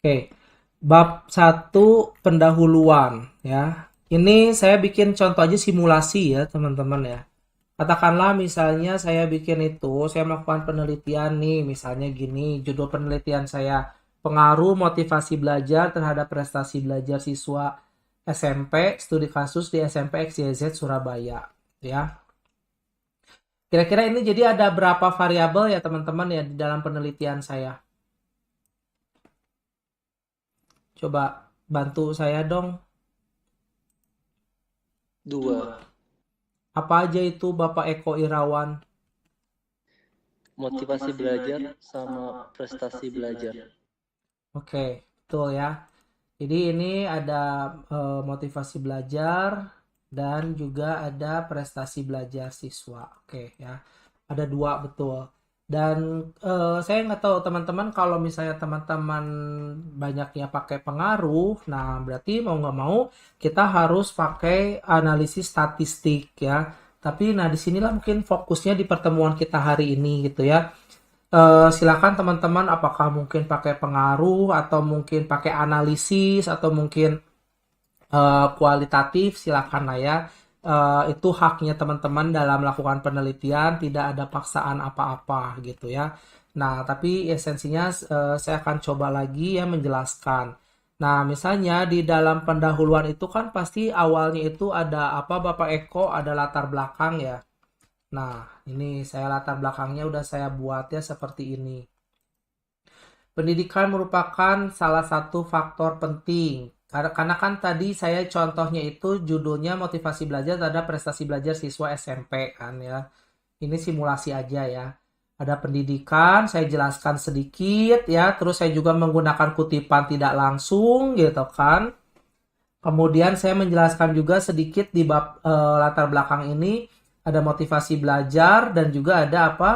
Oke, bab satu pendahuluan ya. Ini saya bikin contoh aja simulasi ya teman-teman ya. Katakanlah misalnya saya bikin itu, saya melakukan penelitian nih, misalnya gini, judul penelitian saya pengaruh motivasi belajar terhadap prestasi belajar siswa SMP, studi kasus di SMP XYZ Surabaya ya. Kira-kira ini jadi ada berapa variabel ya teman-teman ya di dalam penelitian saya? Coba bantu saya dong. Dua, Apa aja itu Bapak Eko Irawan? motivasi belajar sama prestasi belajar. Oke, betul ya. Jadi ini ada motivasi belajar dan juga ada prestasi belajar siswa. Oke ya, ada dua betul. Dan saya nggak tahu teman-teman kalau misalnya teman-teman banyaknya pakai pengaruh, nah berarti mau nggak mau kita harus pakai analisis statistik ya. Tapi nah disinilah mungkin fokusnya di pertemuan kita hari ini gitu ya. Silakan teman-teman apakah mungkin pakai pengaruh atau mungkin pakai analisis atau mungkin kualitatif silakan lah ya. Itu haknya teman-teman dalam melakukan penelitian, tidak ada paksaan apa-apa gitu ya. Nah, tapi esensinya saya akan coba lagi ya menjelaskan. Nah, misalnya di dalam pendahuluan itu kan pasti awalnya itu ada apa Bapak Eko, ada latar belakang ya. Nah, ini saya latar belakangnya udah saya buat ya seperti ini. Pendidikan merupakan salah satu faktor penting. Karena kan tadi saya contohnya itu judulnya motivasi belajar terhadap prestasi belajar siswa SMP kan ya. Ini simulasi aja ya. Ada pendidikan, saya jelaskan sedikit ya. Terus saya juga menggunakan kutipan tidak langsung gitu kan. Kemudian saya menjelaskan juga sedikit di bab latar belakang ini ada motivasi belajar dan juga ada apa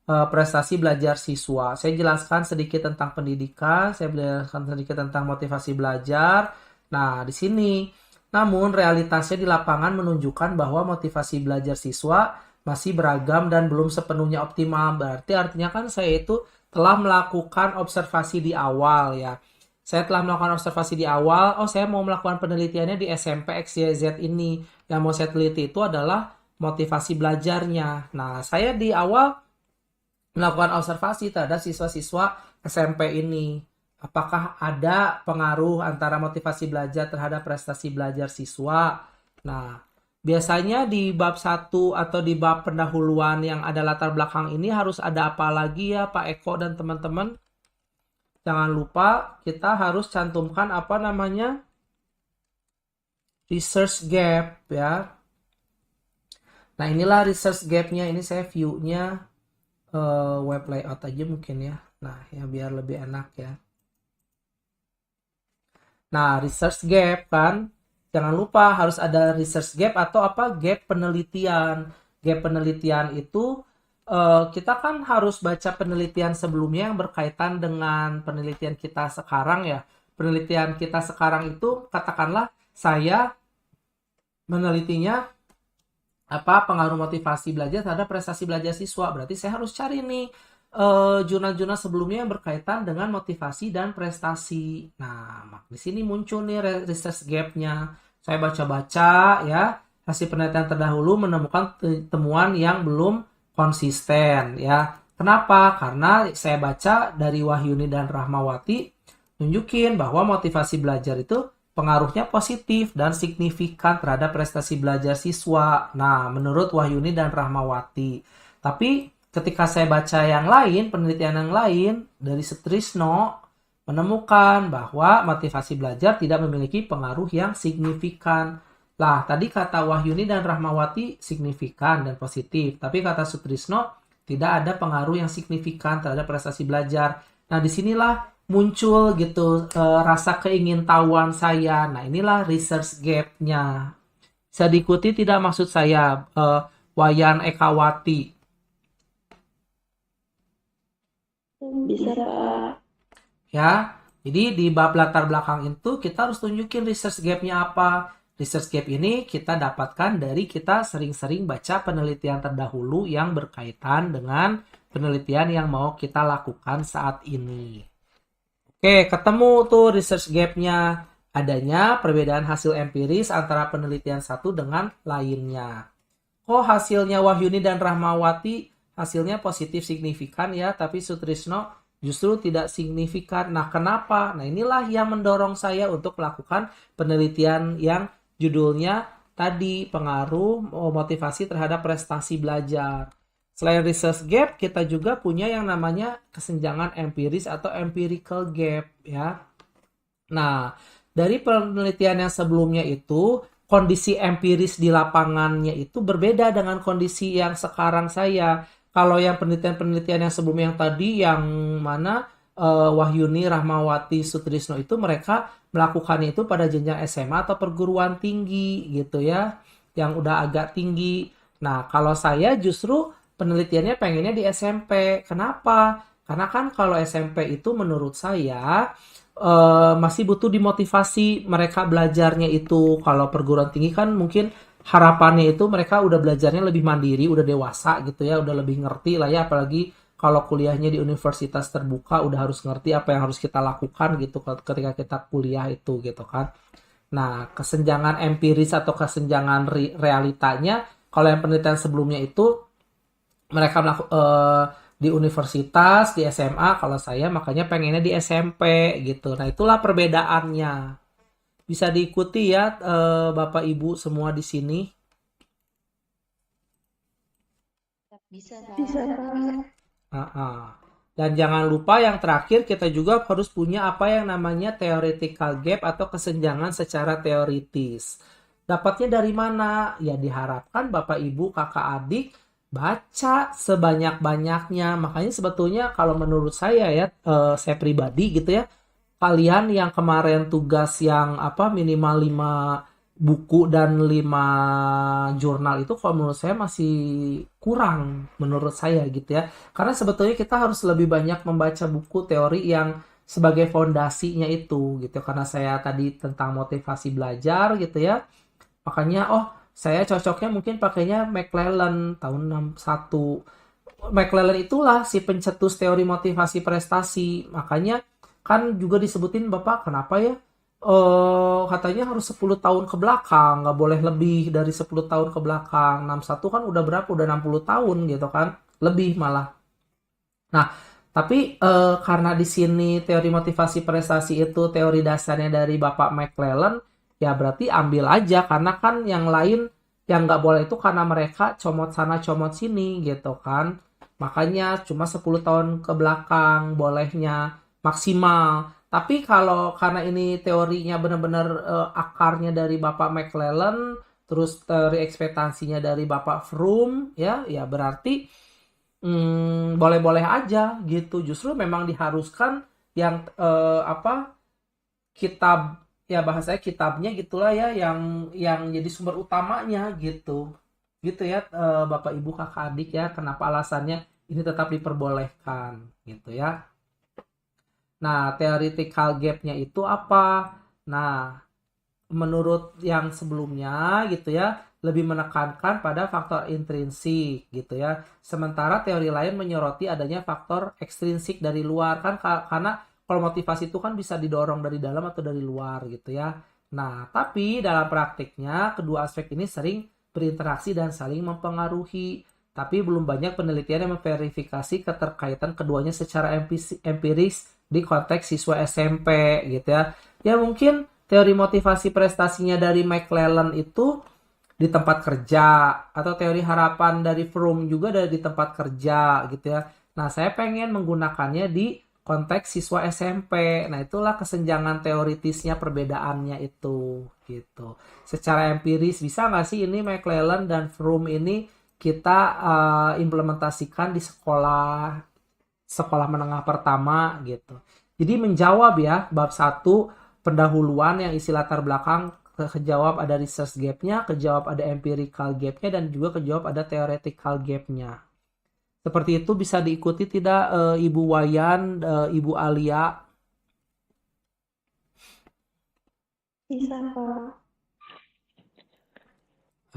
prestasi belajar siswa. Saya jelaskan sedikit tentang pendidikan, saya jelaskan sedikit tentang motivasi belajar. Nah, di sini namun realitasnya di lapangan menunjukkan bahwa motivasi belajar siswa masih beragam dan belum sepenuhnya optimal. Berarti artinya kan saya itu telah melakukan observasi di awal ya. Saya telah melakukan observasi di awal, oh saya mau melakukan penelitiannya di SMP XYZ ini. Yang mau saya teliti itu adalah motivasi belajarnya. Nah, saya di awal melakukan observasi terhadap siswa-siswa SMP ini. Apakah ada pengaruh antara motivasi belajar terhadap prestasi belajar siswa? Nah, biasanya di bab satu atau di bab pendahuluan yang ada latar belakang ini harus ada apa lagi ya Pak Eko dan teman-teman? Jangan lupa kita harus cantumkan apa namanya research gap ya. Nah inilah research gapnya. Ini saya viewnya web layout aja mungkin ya. Nah ya biar lebih enak ya. Nah research gap kan. Jangan lupa harus ada research gap atau apa gap penelitian. Gap penelitian itu kita kan harus baca penelitian sebelumnya yang berkaitan dengan penelitian kita sekarang ya. Penelitian kita sekarang itu katakanlah saya menelitinya apa pengaruh motivasi belajar terhadap prestasi belajar siswa. Berarti saya harus cari nih jurnal-jurnal sebelumnya yang berkaitan dengan motivasi dan prestasi. Nah, di sini muncul nih research gap-nya. Saya baca-baca ya, hasil penelitian terdahulu menemukan temuan yang belum konsisten ya. Kenapa? Karena saya baca dari Wahyuni dan Rahmawati nunjukin bahwa motivasi belajar itu pengaruhnya positif dan signifikan terhadap prestasi belajar siswa. Nah, menurut Wahyuni dan Rahmawati. Tapi ketika saya baca yang lain, penelitian yang lain dari Sutrisno menemukan bahwa motivasi belajar tidak memiliki pengaruh yang signifikan. Lah, tadi kata Wahyuni dan Rahmawati signifikan dan positif, tapi kata Sutrisno tidak ada pengaruh yang signifikan terhadap prestasi belajar. Nah, disinilah muncul gitu rasa keingintahuan saya. Nah, inilah research gap-nya. Bisa diikuti tidak maksud saya Wayan Ekawati Bisa, Pak. ya. Jadi di bab latar belakang itu kita harus tunjukin research gap-nya apa. Research gap ini kita dapatkan dari kita sering-sering baca penelitian terdahulu yang berkaitan dengan penelitian yang mau kita lakukan saat ini. Oke, ketemu tuh research gap-nya. Adanya perbedaan hasil empiris antara penelitian satu dengan lainnya. Kok hasilnya Wahyuni dan Rahmawati hasilnya positif signifikan ya, tapi Sutrisno justru tidak signifikan. Nah, kenapa? Nah, inilah yang mendorong saya untuk melakukan penelitian yang judulnya tadi pengaruh motivasi terhadap prestasi belajar. Selain research gap, kita juga punya yang namanya kesenjangan empiris atau empirical gap ya. Nah, dari penelitian yang sebelumnya itu, kondisi empiris di lapangannya itu berbeda dengan kondisi yang sekarang saya. Kalau yang penelitian-penelitian yang sebelumnya yang tadi, yang mana Wahyuni, Rahmawati, Sutrisno itu mereka melakukannya itu pada jenjang SMA atau perguruan tinggi gitu ya, yang udah agak tinggi. Nah, kalau saya justru penelitiannya pengennya di SMP. Kenapa? Karena kan kalau SMP itu menurut saya masih butuh dimotivasi mereka belajarnya itu. Kalau perguruan tinggi kan mungkin harapannya itu mereka udah belajarnya lebih mandiri, udah dewasa gitu ya, udah lebih ngerti lah ya, apalagi kalau kuliahnya di universitas terbuka udah harus ngerti apa yang harus kita lakukan gitu ketika kita kuliah itu gitu kan. Nah, kesenjangan empiris atau kesenjangan realitanya kalau yang penelitian sebelumnya itu mereka di universitas, di SMA, kalau saya makanya pengennya di SMP gitu. Nah, itulah perbedaannya. Bisa diikuti ya Bapak Ibu semua di sini. Bisa, Bisa, Kak. Kak. Dan jangan lupa yang terakhir kita juga harus punya apa yang namanya theoretical gap atau kesenjangan secara teoritis. Dapatnya dari mana? Ya diharapkan Bapak Ibu, Kakak Adik baca sebanyak-banyaknya. Makanya sebetulnya kalau menurut saya ya, saya pribadi gitu ya, kalian yang kemarin tugas yang apa minimal 5 buku dan 5 jurnal itu kalau menurut saya masih kurang menurut saya gitu ya. Karena sebetulnya kita harus lebih banyak membaca buku teori yang sebagai fondasinya itu gitu. Karena saya tadi tentang motivasi belajar gitu ya. Makanya saya cocoknya mungkin pakainya McClellan tahun 61. McClellan itulah si pencetus teori motivasi prestasi. Makanya kan juga disebutin Bapak kenapa ya katanya harus 10 tahun ke belakang, nggak boleh lebih dari 10 tahun ke belakang. 61 kan udah berapa? Udah 60 tahun gitu kan. Lebih malah. Nah, tapi karena di sini teori motivasi prestasi itu teori dasarnya dari Bapak McClellan, ya berarti ambil aja karena kan yang lain yang nggak boleh itu karena mereka comot sana comot sini gitu kan. Makanya cuma 10 tahun ke belakang bolehnya maksimal. Tapi kalau karena ini teorinya benar-benar akarnya dari Bapak McClellan, terus teori ekspektasinya dari Bapak Froome, ya berarti boleh-boleh aja gitu. Justru memang diharuskan yang apa kitab ya bahasanya kitabnya gitulah ya yang jadi sumber utamanya gitu. Gitu ya Bapak Ibu Kakak Adik ya kenapa alasannya ini tetap diperbolehkan gitu ya. Nah, theoretical gap-nya itu apa? Nah, menurut yang sebelumnya gitu ya lebih menekankan pada faktor intrinsik gitu ya sementara teori lain menyoroti adanya faktor ekstrinsik dari luar kan karena kalau motivasi itu kan bisa didorong dari dalam atau dari luar gitu ya. Nah tapi dalam praktiknya kedua aspek ini sering berinteraksi dan saling mempengaruhi tapi belum banyak penelitian yang memverifikasi keterkaitan keduanya secara empiris di konteks siswa SMP gitu ya. Ya mungkin teori motivasi prestasinya dari McClellan itu di tempat kerja atau teori harapan dari Froome juga dari di tempat kerja gitu ya. Nah, saya pengen menggunakannya di konteks siswa SMP. Nah, itulah kesenjangan teoritisnya perbedaannya itu gitu. Secara empiris bisa nggak sih ini McClellan dan Froome ini kita implementasikan di sekolah menengah pertama gitu. Jadi menjawab ya bab 1 pendahuluan yang isi latar belakang kejawab ada research gap-nya, kejawab ada empirical gap-nya dan juga kejawab ada theoretical gap-nya. Seperti itu bisa diikuti tidak Ibu Wayan, Ibu Alia? Bisa, Kak.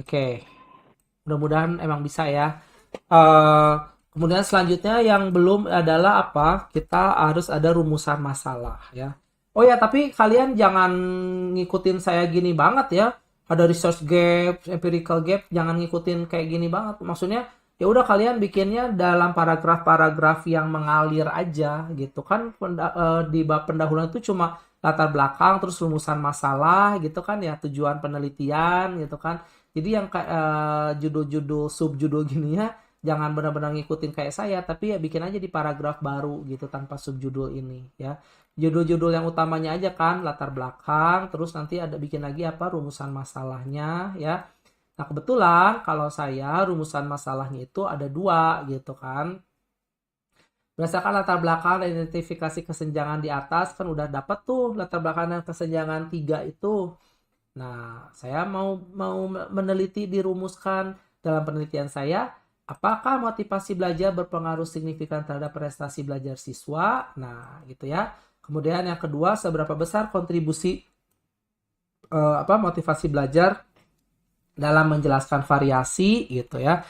Oke. Mudah-mudahan emang bisa ya. Eh Kemudian selanjutnya yang belum adalah apa? Kita harus ada rumusan masalah ya. Oh ya, tapi kalian jangan ngikutin saya gini banget ya. Ada research gap, empirical gap, jangan ngikutin kayak gini banget. Maksudnya ya udah kalian bikinnya dalam paragraf-paragraf yang mengalir aja gitu kan. Di bab pendahuluan itu cuma latar belakang terus rumusan masalah gitu kan ya, tujuan penelitian gitu kan. Jadi yang kayak judul-judul subjudul gini ya jangan benar-benar ngikutin kayak saya, tapi ya bikin aja di paragraf baru gitu tanpa subjudul ini ya. Judul-judul yang utamanya aja kan latar belakang, terus nanti ada bikin lagi apa rumusan masalahnya ya. Nah kebetulan kalau saya rumusan masalahnya itu ada dua gitu kan. Berdasarkan latar belakang dan identifikasi kesenjangan di atas kan udah dapat tuh latar belakang dan kesenjangan 3 itu. Nah, saya mau meneliti dirumuskan dalam penelitian saya, apakah motivasi belajar berpengaruh signifikan terhadap prestasi belajar siswa? Nah, gitu ya. Kemudian yang kedua, seberapa besar kontribusi motivasi belajar dalam menjelaskan variasi gitu ya.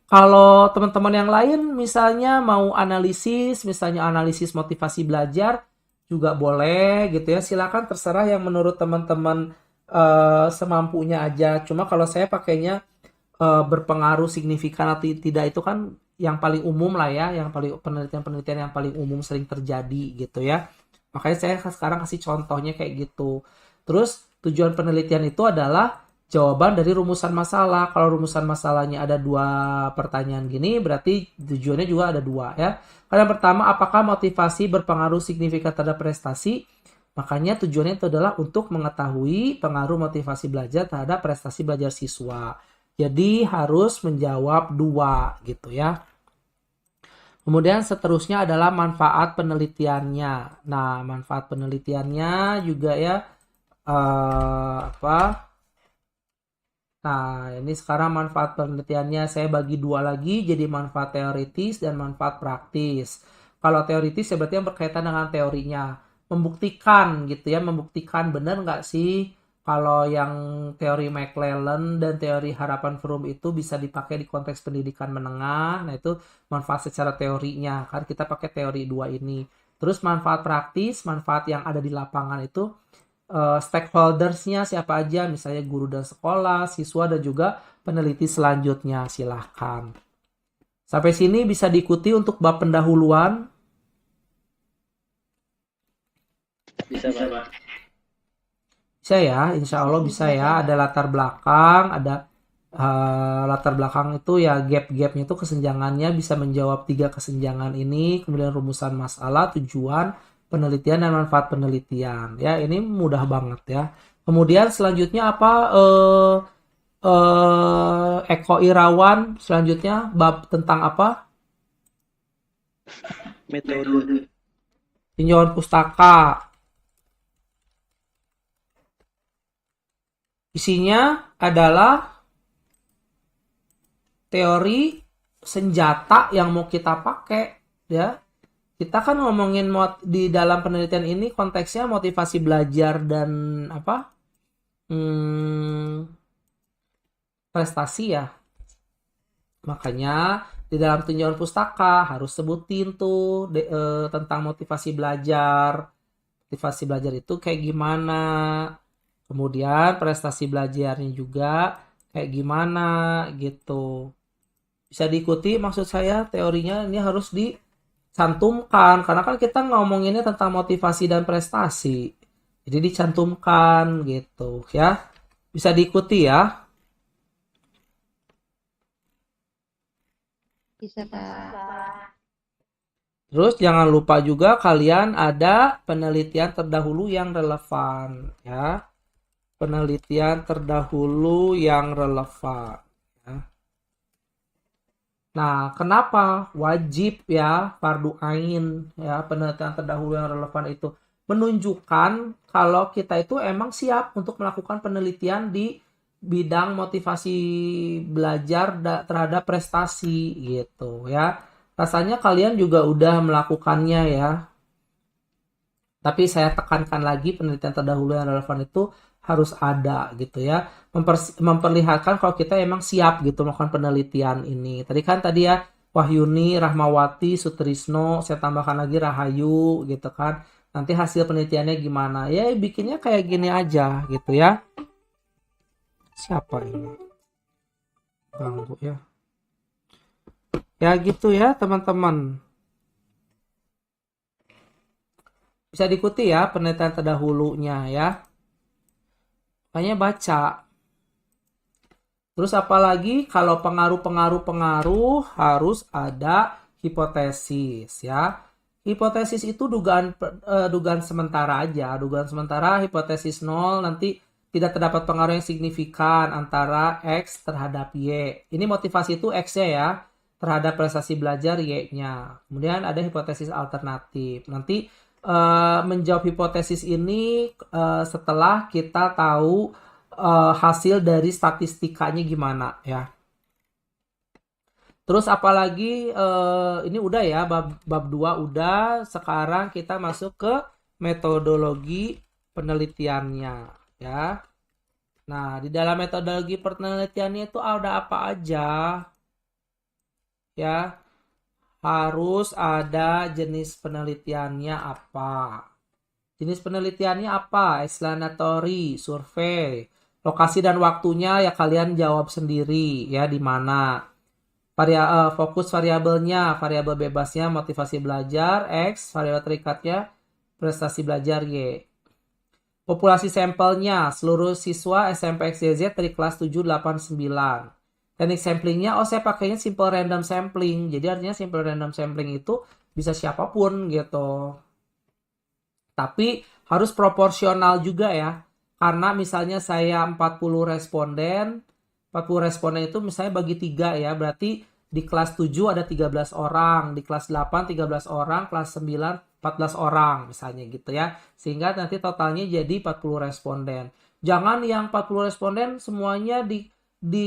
Kalau teman-teman yang lain misalnya mau analisis, misalnya analisis motivasi belajar juga boleh gitu ya. Silakan terserah yang menurut teman-teman semampunya aja. Cuma kalau saya pakainya berpengaruh signifikan atau tidak itu kan yang paling umum lah ya, yang paling penelitian-penelitian yang paling umum sering terjadi gitu ya. Makanya saya sekarang kasih contohnya kayak gitu. Terus tujuan penelitian itu adalah jawaban dari rumusan masalah. Kalau rumusan masalahnya ada 2 pertanyaan gini, berarti tujuannya juga ada 2 ya. Yang pertama, apakah motivasi berpengaruh signifikan terhadap prestasi? Makanya tujuannya itu adalah untuk mengetahui pengaruh motivasi belajar terhadap prestasi belajar siswa. Jadi harus menjawab 2 gitu ya. Kemudian seterusnya adalah manfaat penelitiannya. Nah, manfaat penelitiannya juga ya Nah, ini sekarang manfaat penelitiannya saya bagi 2 lagi, jadi manfaat teoritis dan manfaat praktis. Kalau teoritis ya berarti yang berkaitan dengan teorinya. Membuktikan gitu ya, membuktikan benar nggak sih kalau yang teori McClellan dan teori harapan Fromm itu bisa dipakai di konteks pendidikan menengah. Nah, itu manfaat secara teorinya. Kan kita pakai teori 2 ini. Terus manfaat praktis, manfaat yang ada di lapangan itu stakeholdersnya siapa aja, misalnya guru dan sekolah, siswa, dan juga peneliti selanjutnya. Silahkan. Sampai sini bisa diikuti untuk bab pendahuluan. Bisa, Pak. Bisa ya, insya Allah bisa ya. Ada latar belakang, ada latar belakang itu ya gap-gapnya itu kesenjangannya bisa menjawab 3 kesenjangan ini, kemudian rumusan masalah, tujuan penelitian dan manfaat penelitian ya, ini mudah banget ya. Kemudian selanjutnya apa Eko Irawan selanjutnya bab tentang apa? Metode. Tinjauan pustaka. Isinya adalah teori senjata yang mau kita pakai ya. Kita kan ngomongin di dalam penelitian ini konteksnya motivasi belajar dan prestasi ya. Makanya di dalam tinjauan pustaka harus sebutin tuh tentang motivasi belajar. Motivasi belajar itu kayak gimana. Kemudian prestasi belajarnya juga kayak gimana gitu. Bisa diikuti maksud saya teorinya ini harus dicantumkan karena kan kita ngomonginnya tentang motivasi dan prestasi. Jadi dicantumkan gitu ya. Bisa diikuti ya. Bisa, Pak. Terus jangan lupa juga kalian ada penelitian terdahulu yang relevan ya. Penelitian terdahulu yang relevan ya. Nah, kenapa wajib ya fardu ain ya penelitian terdahulu yang relevan itu menunjukkan kalau kita itu emang siap untuk melakukan penelitian di bidang motivasi belajar terhadap prestasi gitu ya. Rasanya kalian juga udah melakukannya ya. Tapi saya tekankan lagi penelitian terdahulu yang relevan itu harus ada gitu ya. Memperlihatkan kalau kita emang siap gitu melakukan penelitian ini. Tadi ya Wahyuni, Rahmawati, Sutrisno, saya tambahkan lagi Rahayu gitu kan. Nanti hasil penelitiannya gimana? Ya bikinnya kayak gini aja gitu ya. Siapa ini? Ganggu ya. Ya gitu ya teman-teman. Bisa diikuti ya penelitian terdahulunya ya. Makanya baca. Terus apalagi kalau pengaruh harus ada hipotesis ya. Hipotesis itu dugaan sementara aja. Dugaan sementara hipotesis 0 nanti tidak terdapat pengaruh yang signifikan antara X terhadap Y. Ini motivasi itu X-nya ya, terhadap prestasi belajar Y-nya. Kemudian ada hipotesis alternatif. Nanti menjawab hipotesis ini setelah kita tahu hasil dari statistikanya gimana ya. Terus apalagi ini udah ya bab 2 udah. Sekarang kita masuk ke metodologi penelitiannya ya. Nah, di dalam metodologi penelitiannya itu ada apa aja? Ya. Harus ada jenis penelitiannya apa? Jenis penelitiannya apa? Explanatory, survei. Lokasi dan waktunya ya kalian jawab sendiri ya di mana. Fokus variabelnya, variabel bebasnya motivasi belajar X, variabel terikatnya prestasi belajar Y. Populasi sampelnya seluruh siswa SMP XYZ dari kelas 7, 8, 9. Teknik samplingnya, saya pakainya simple random sampling. Jadi artinya simple random sampling itu bisa siapapun gitu. Tapi harus proporsional juga ya. Karena misalnya saya 40 responden itu misalnya bagi 3 ya. Berarti di kelas 7 ada 13 orang, di kelas 8 13 orang, kelas 9 14 orang misalnya gitu ya. Sehingga nanti totalnya jadi 40 responden. Jangan yang 40 responden semuanya di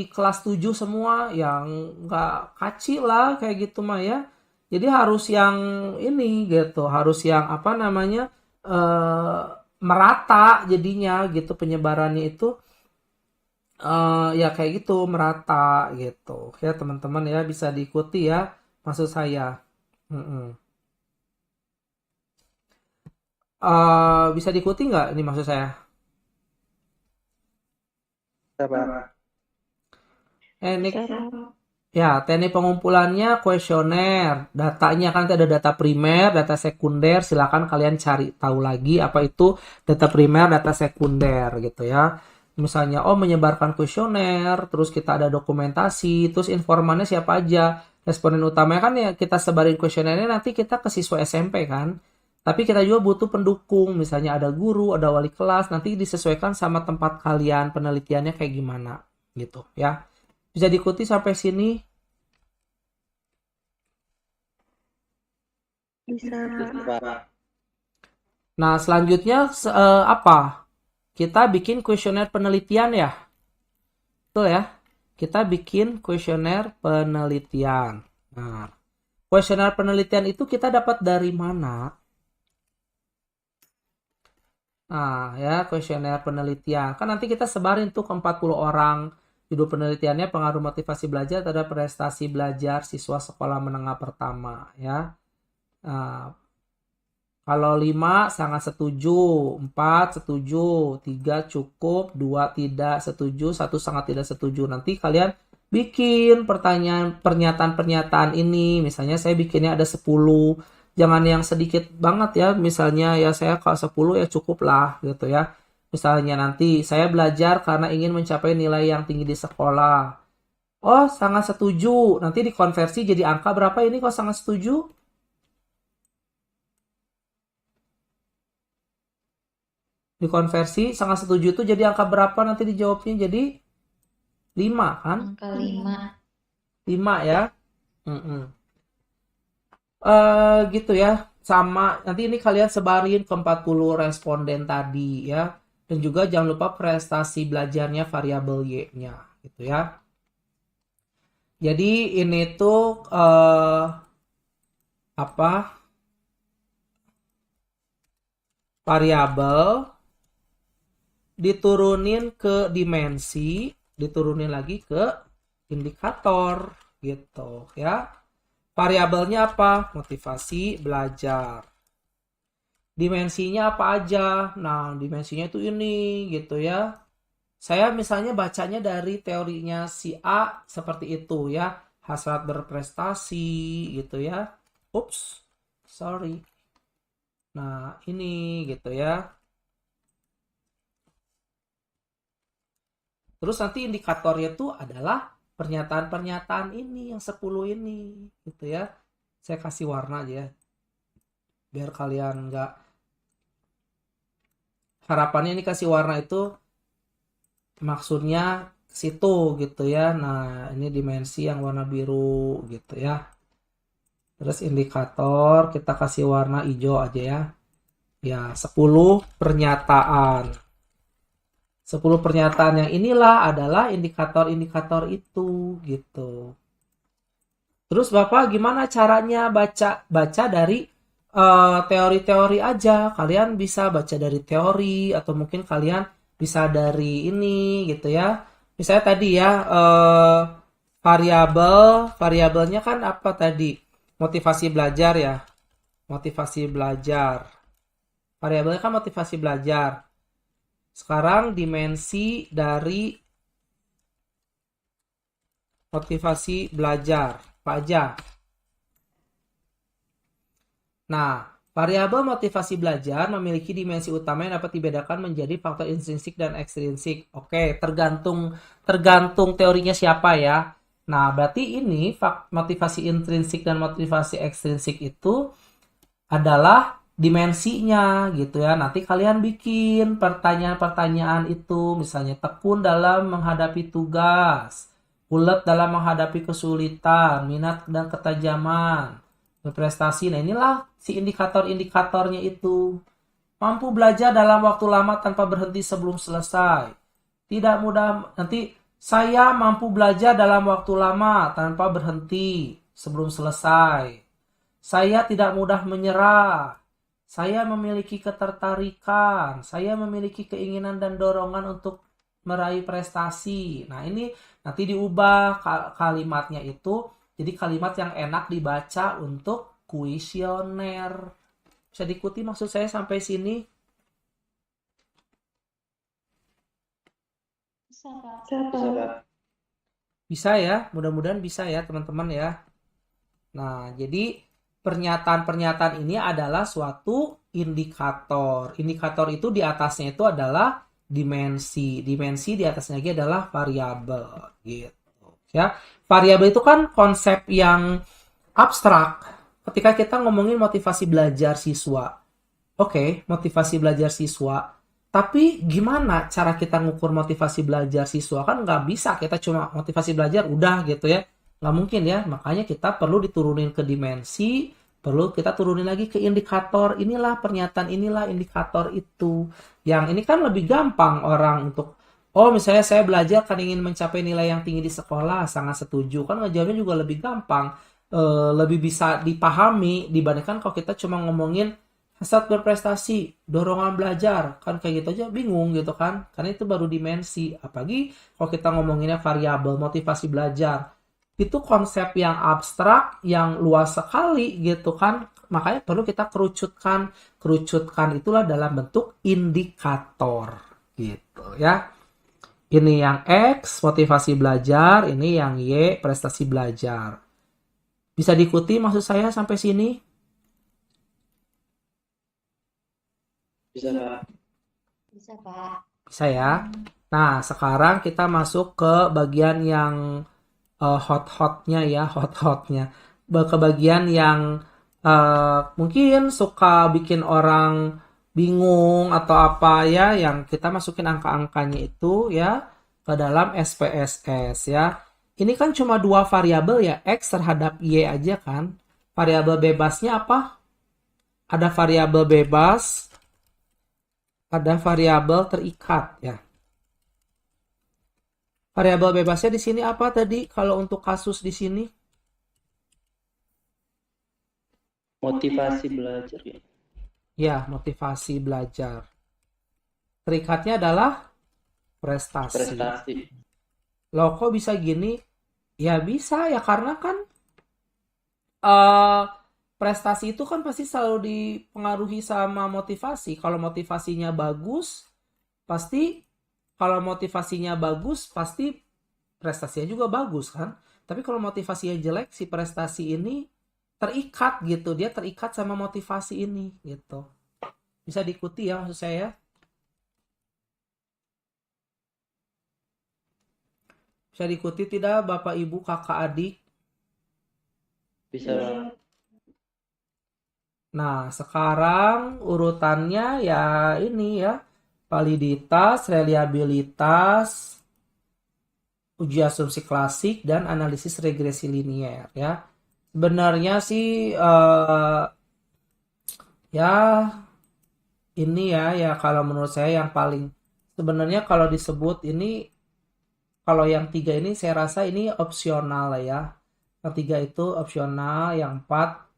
kelas 7 semua, yang nggak kacil lah kayak gitu mah ya. Jadi harus yang ini gitu, harus yang apa namanya merata jadinya gitu penyebarannya itu ya kayak gitu merata gitu ya teman-teman ya, bisa diikuti ya maksud saya. Bisa diikuti nggak ini maksud saya? Ini ya, teknik pengumpulannya kuesioner. Datanya kan ada data primer, data sekunder. Silakan kalian cari tahu lagi apa itu data primer, data sekunder gitu ya. Misalnya, menyebarkan kuesioner, terus kita ada dokumentasi, terus informannya siapa aja. Responden utamanya kan ya kita sebarin kuesionernya nanti kita ke siswa SMP kan. Tapi kita juga butuh pendukung, misalnya ada guru, ada wali kelas, nanti disesuaikan sama tempat kalian penelitiannya kayak gimana gitu ya. Bisa diikuti sampai sini? Bisa. Nah, selanjutnya apa? Kita bikin kuesioner penelitian ya. Betul ya? Kita bikin kuesioner penelitian. Nah, kuesioner penelitian itu kita dapat dari mana? Nah, ya, kuesioner penelitian. Kan nanti kita sebarin tuh ke 40 orang. Judul penelitiannya pengaruh motivasi belajar terhadap prestasi belajar siswa sekolah menengah pertama ya. Nah, kalau 5 sangat setuju, 4 setuju, 3 cukup, 2 tidak setuju, 1 sangat tidak setuju. Nanti kalian bikin pernyataan-pernyataan ini. Misalnya saya bikinnya ada 10. Jangan yang sedikit banget ya. Misalnya ya saya kalau 10 ya cukup lah gitu ya. Misalnya nanti saya belajar karena ingin mencapai nilai yang tinggi di sekolah. Sangat setuju. Nanti dikonversi jadi angka berapa ini kok sangat setuju? Dikonversi sangat setuju itu jadi angka berapa nanti dijawabnya jadi 5 kan? Angka 5. 5 ya. Gitu ya. Sama nanti ini kalian sebarin ke 40 responden tadi ya. Dan juga jangan lupa prestasi belajarnya variabel Y-nya gitu ya. Jadi ini tuh variabel diturunin ke dimensi, diturunin lagi ke indikator gitu ya. Variabelnya apa? Motivasi belajar. Dimensinya apa aja? Nah, dimensinya itu ini gitu ya. Saya misalnya bacanya dari teorinya si A seperti itu ya. Hasrat berprestasi gitu ya. Ups, sorry. Nah, ini gitu ya. Terus nanti indikatornya itu adalah pernyataan-pernyataan ini yang 10 ini gitu ya. Saya kasih warna aja ya. Biar kalian nggak, harapannya ini kasih warna itu maksudnya ke situ gitu ya. Nah, ini dimensi yang warna biru gitu ya. Terus indikator kita kasih warna hijau aja ya. Ya, 10 pernyataan. 10 pernyataan yang inilah adalah indikator-indikator itu gitu. Terus Bapak gimana caranya baca dari teori-teori aja. Kalian bisa baca dari teori atau mungkin kalian bisa dari ini gitu ya. Misalnya tadi ya variabelnya kan apa tadi? Motivasi belajar ya. Motivasi belajar. Variabelnya kan motivasi belajar. Sekarang dimensi dari motivasi belajar. Apa aja? Nah, variabel motivasi belajar memiliki dimensi utama yang dapat dibedakan menjadi faktor intrinsik dan ekstrinsik. Oke, tergantung teorinya siapa ya. Nah, berarti ini motivasi intrinsik dan motivasi ekstrinsik itu adalah dimensinya gitu ya. Nanti kalian bikin pertanyaan-pertanyaan itu, misalnya tekun dalam menghadapi tugas, ulet dalam menghadapi kesulitan, minat dan ketajaman, berprestasi. Nah, inilah si indikator-indikatornya itu. Mampu belajar dalam waktu lama tanpa berhenti sebelum selesai. Tidak mudah, nanti saya mampu belajar dalam waktu lama tanpa berhenti sebelum selesai. Saya tidak mudah menyerah. Saya memiliki ketertarikan. Saya memiliki keinginan dan dorongan untuk meraih prestasi. Nah, ini nanti diubah kalimatnya itu jadi kalimat yang enak dibaca untuk kuesioner. Bisa diikuti maksud saya sampai sini? Bisa, Pak. Bisa, Bisa, Pak. Pak. Bisa ya, mudah-mudahan bisa ya teman-teman ya. Nah, jadi pernyataan-pernyataan ini adalah suatu indikator. Indikator itu di atasnya itu adalah dimensi. Dimensi di atasnya lagi adalah variabel gitu. Ya. Variabel itu kan konsep yang abstrak. Ketika kita ngomongin motivasi belajar siswa. Oke, motivasi belajar siswa. Tapi gimana cara kita ngukur motivasi belajar siswa? Kan nggak bisa kita cuma motivasi belajar udah gitu ya. Nggak mungkin ya. Makanya kita perlu diturunin ke dimensi, perlu kita turunin lagi ke indikator. Inilah pernyataan, inilah indikator itu. Yang ini kan lebih gampang orang untuk, oh misalnya saya belajar kan ingin mencapai nilai yang tinggi di sekolah, sangat setuju. Kan ngejawabnya juga lebih gampang. Lebih bisa dipahami dibandingkan kalau kita cuma ngomongin hasrat berprestasi, dorongan belajar, kan kayak gitu aja bingung gitu kan, karena itu baru dimensi. Apalagi kalau kita ngomonginnya variabel motivasi belajar, itu konsep yang abstrak, yang luas sekali gitu kan, makanya perlu kita kerucutkan itulah dalam bentuk indikator gitu ya. Ini yang X motivasi belajar, ini yang Y prestasi belajar. Bisa diikuti maksud saya sampai sini? Bisa, Pak. Bisa, Pak. Bisa ya. Nah, sekarang kita masuk ke bagian yang hot-hotnya ya, hot-hotnya. Ke bagian yang mungkin suka bikin orang bingung atau apa ya, yang kita masukin angka-angkanya itu ya ke dalam SPSS ya. Ini kan cuma dua variabel ya, X terhadap Y aja kan. Variabel bebasnya apa? Ada variabel bebas, ada variabel terikat ya. Variabel bebasnya di sini apa tadi kalau untuk kasus di sini? Motivasi belajar ya. Ya, motivasi belajar. Terikatnya adalah prestasi. Prestasi. Loh kok bisa gini? Ya bisa ya karena kan eh prestasi itu kan pasti selalu dipengaruhi sama motivasi. Kalau motivasinya bagus, pasti kalau motivasinya bagus, pasti prestasinya juga bagus kan. Tapi kalau motivasinya jelek, si prestasi ini terikat gitu. Dia terikat sama motivasi ini gitu. Bisa diikuti ya maksud saya. Bisa diikuti tidak Bapak Ibu Kakak Adik? Bisa Pak. Nah, sekarang urutannya ya ini ya. Validitas, reliabilitas, uji asumsi klasik, dan analisis regresi linier ya. Sebenarnya sih ya ini ya kalau menurut saya yang paling sebenarnya kalau disebut ini kalau yang 3 ini saya rasa ini opsional lah ya. Yang 3 itu opsional, yang 4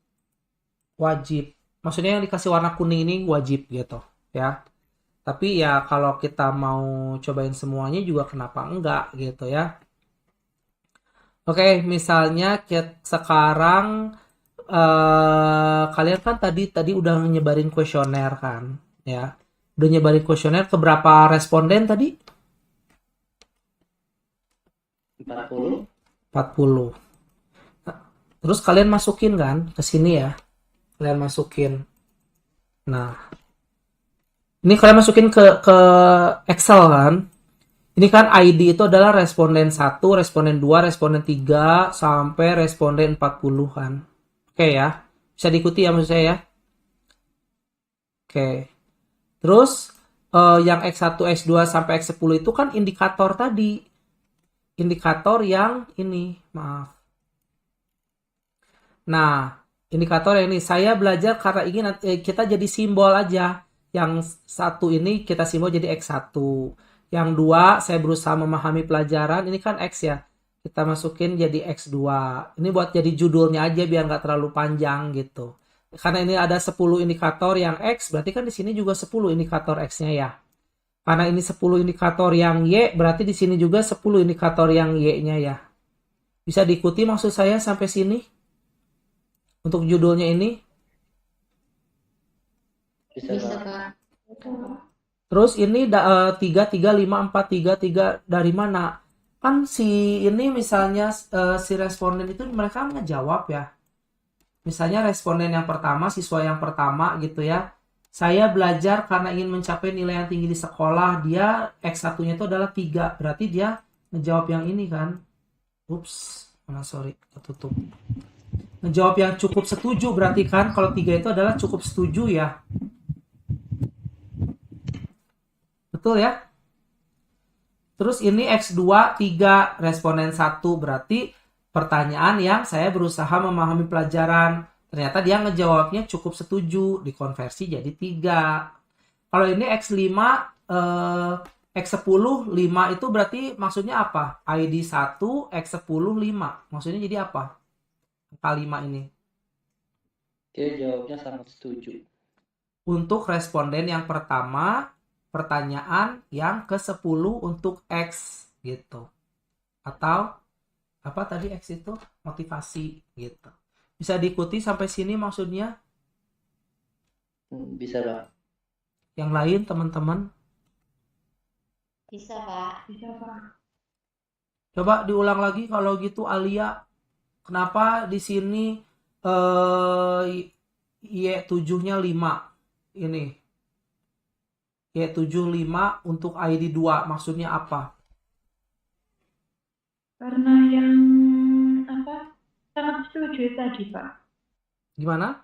wajib. Maksudnya yang dikasih warna kuning ini wajib gitu ya. Tapi ya kalau kita mau cobain semuanya juga kenapa enggak gitu ya. Oke, misalnya sekarang kalian kan tadi udah nyebarin kuesioner kan ya. Udah nyebarin kuesioner ke berapa responden tadi? 40. 40. Terus kalian masukin kan ke sini ya. Kalian masukin. Nah, ini kalian masukin ke Excel kan. Ini kan ID itu adalah responden 1, responden 2, responden 3, sampai responden 40 kan. Oke ya. Bisa diikuti ya maksud saya ya. Oke. Terus yang X1, X2 sampai X10 itu kan indikator tadi. Indikator yang ini, maaf. Nah, indikator yang ini saya belajar karena ingin kita jadi simbol aja. Yang satu ini kita simbol jadi X1. Yang 2 saya berusaha memahami pelajaran. Ini kan X ya. Kita masukin jadi X2. Ini buat jadi judulnya aja biar nggak terlalu panjang gitu. Karena ini ada 10 indikator yang X, berarti kan di sini juga 10 indikator X-nya ya. Karena ini 10 indikator yang Y, berarti di sini juga 10 indikator yang Y-nya ya. Bisa diikuti maksud saya sampai sini? Untuk judulnya ini. Bisa Bisa, Pak. Pak. Terus ini 3, 3, 5, 4, 3, 3 dari mana? Kan si ini misalnya si responden itu mereka ngejawab ya. Misalnya responden yang pertama, siswa yang pertama gitu ya. Saya belajar karena ingin mencapai nilai yang tinggi di sekolah. Dia X1-nya itu adalah 3. Berarti dia ngejawab yang ini kan. Ups, sorry, ketutup. Ngejawab yang cukup setuju berarti kan. Kalau 3 itu adalah cukup setuju ya. Betul ya? Terus ini X2, 3, responden 1. Berarti pertanyaan yang saya berusaha memahami pelajaran. Ternyata dia ngejawabnya cukup setuju. Dikonversi jadi 3. Kalau ini X5, X10, 5 itu berarti maksudnya apa? ID 1, X10, 5. Maksudnya jadi apa? Angka 5 ini. Dia jawabnya sangat setuju. Untuk responden yang pertama, pertanyaan yang ke-10 untuk X gitu. Atau apa tadi X itu? Motivasi gitu. Bisa diikuti sampai sini maksudnya? Bisa Pak. Yang lain teman-teman? Bisa, Pak. Bisa, Pak. Coba diulang lagi kalau gitu Alia. Kenapa di sini Y7-nya 5? Ini. Y7 5 untuk ID 2. Maksudnya apa? Karena yang sangat setuju tadi, Pak. Gimana?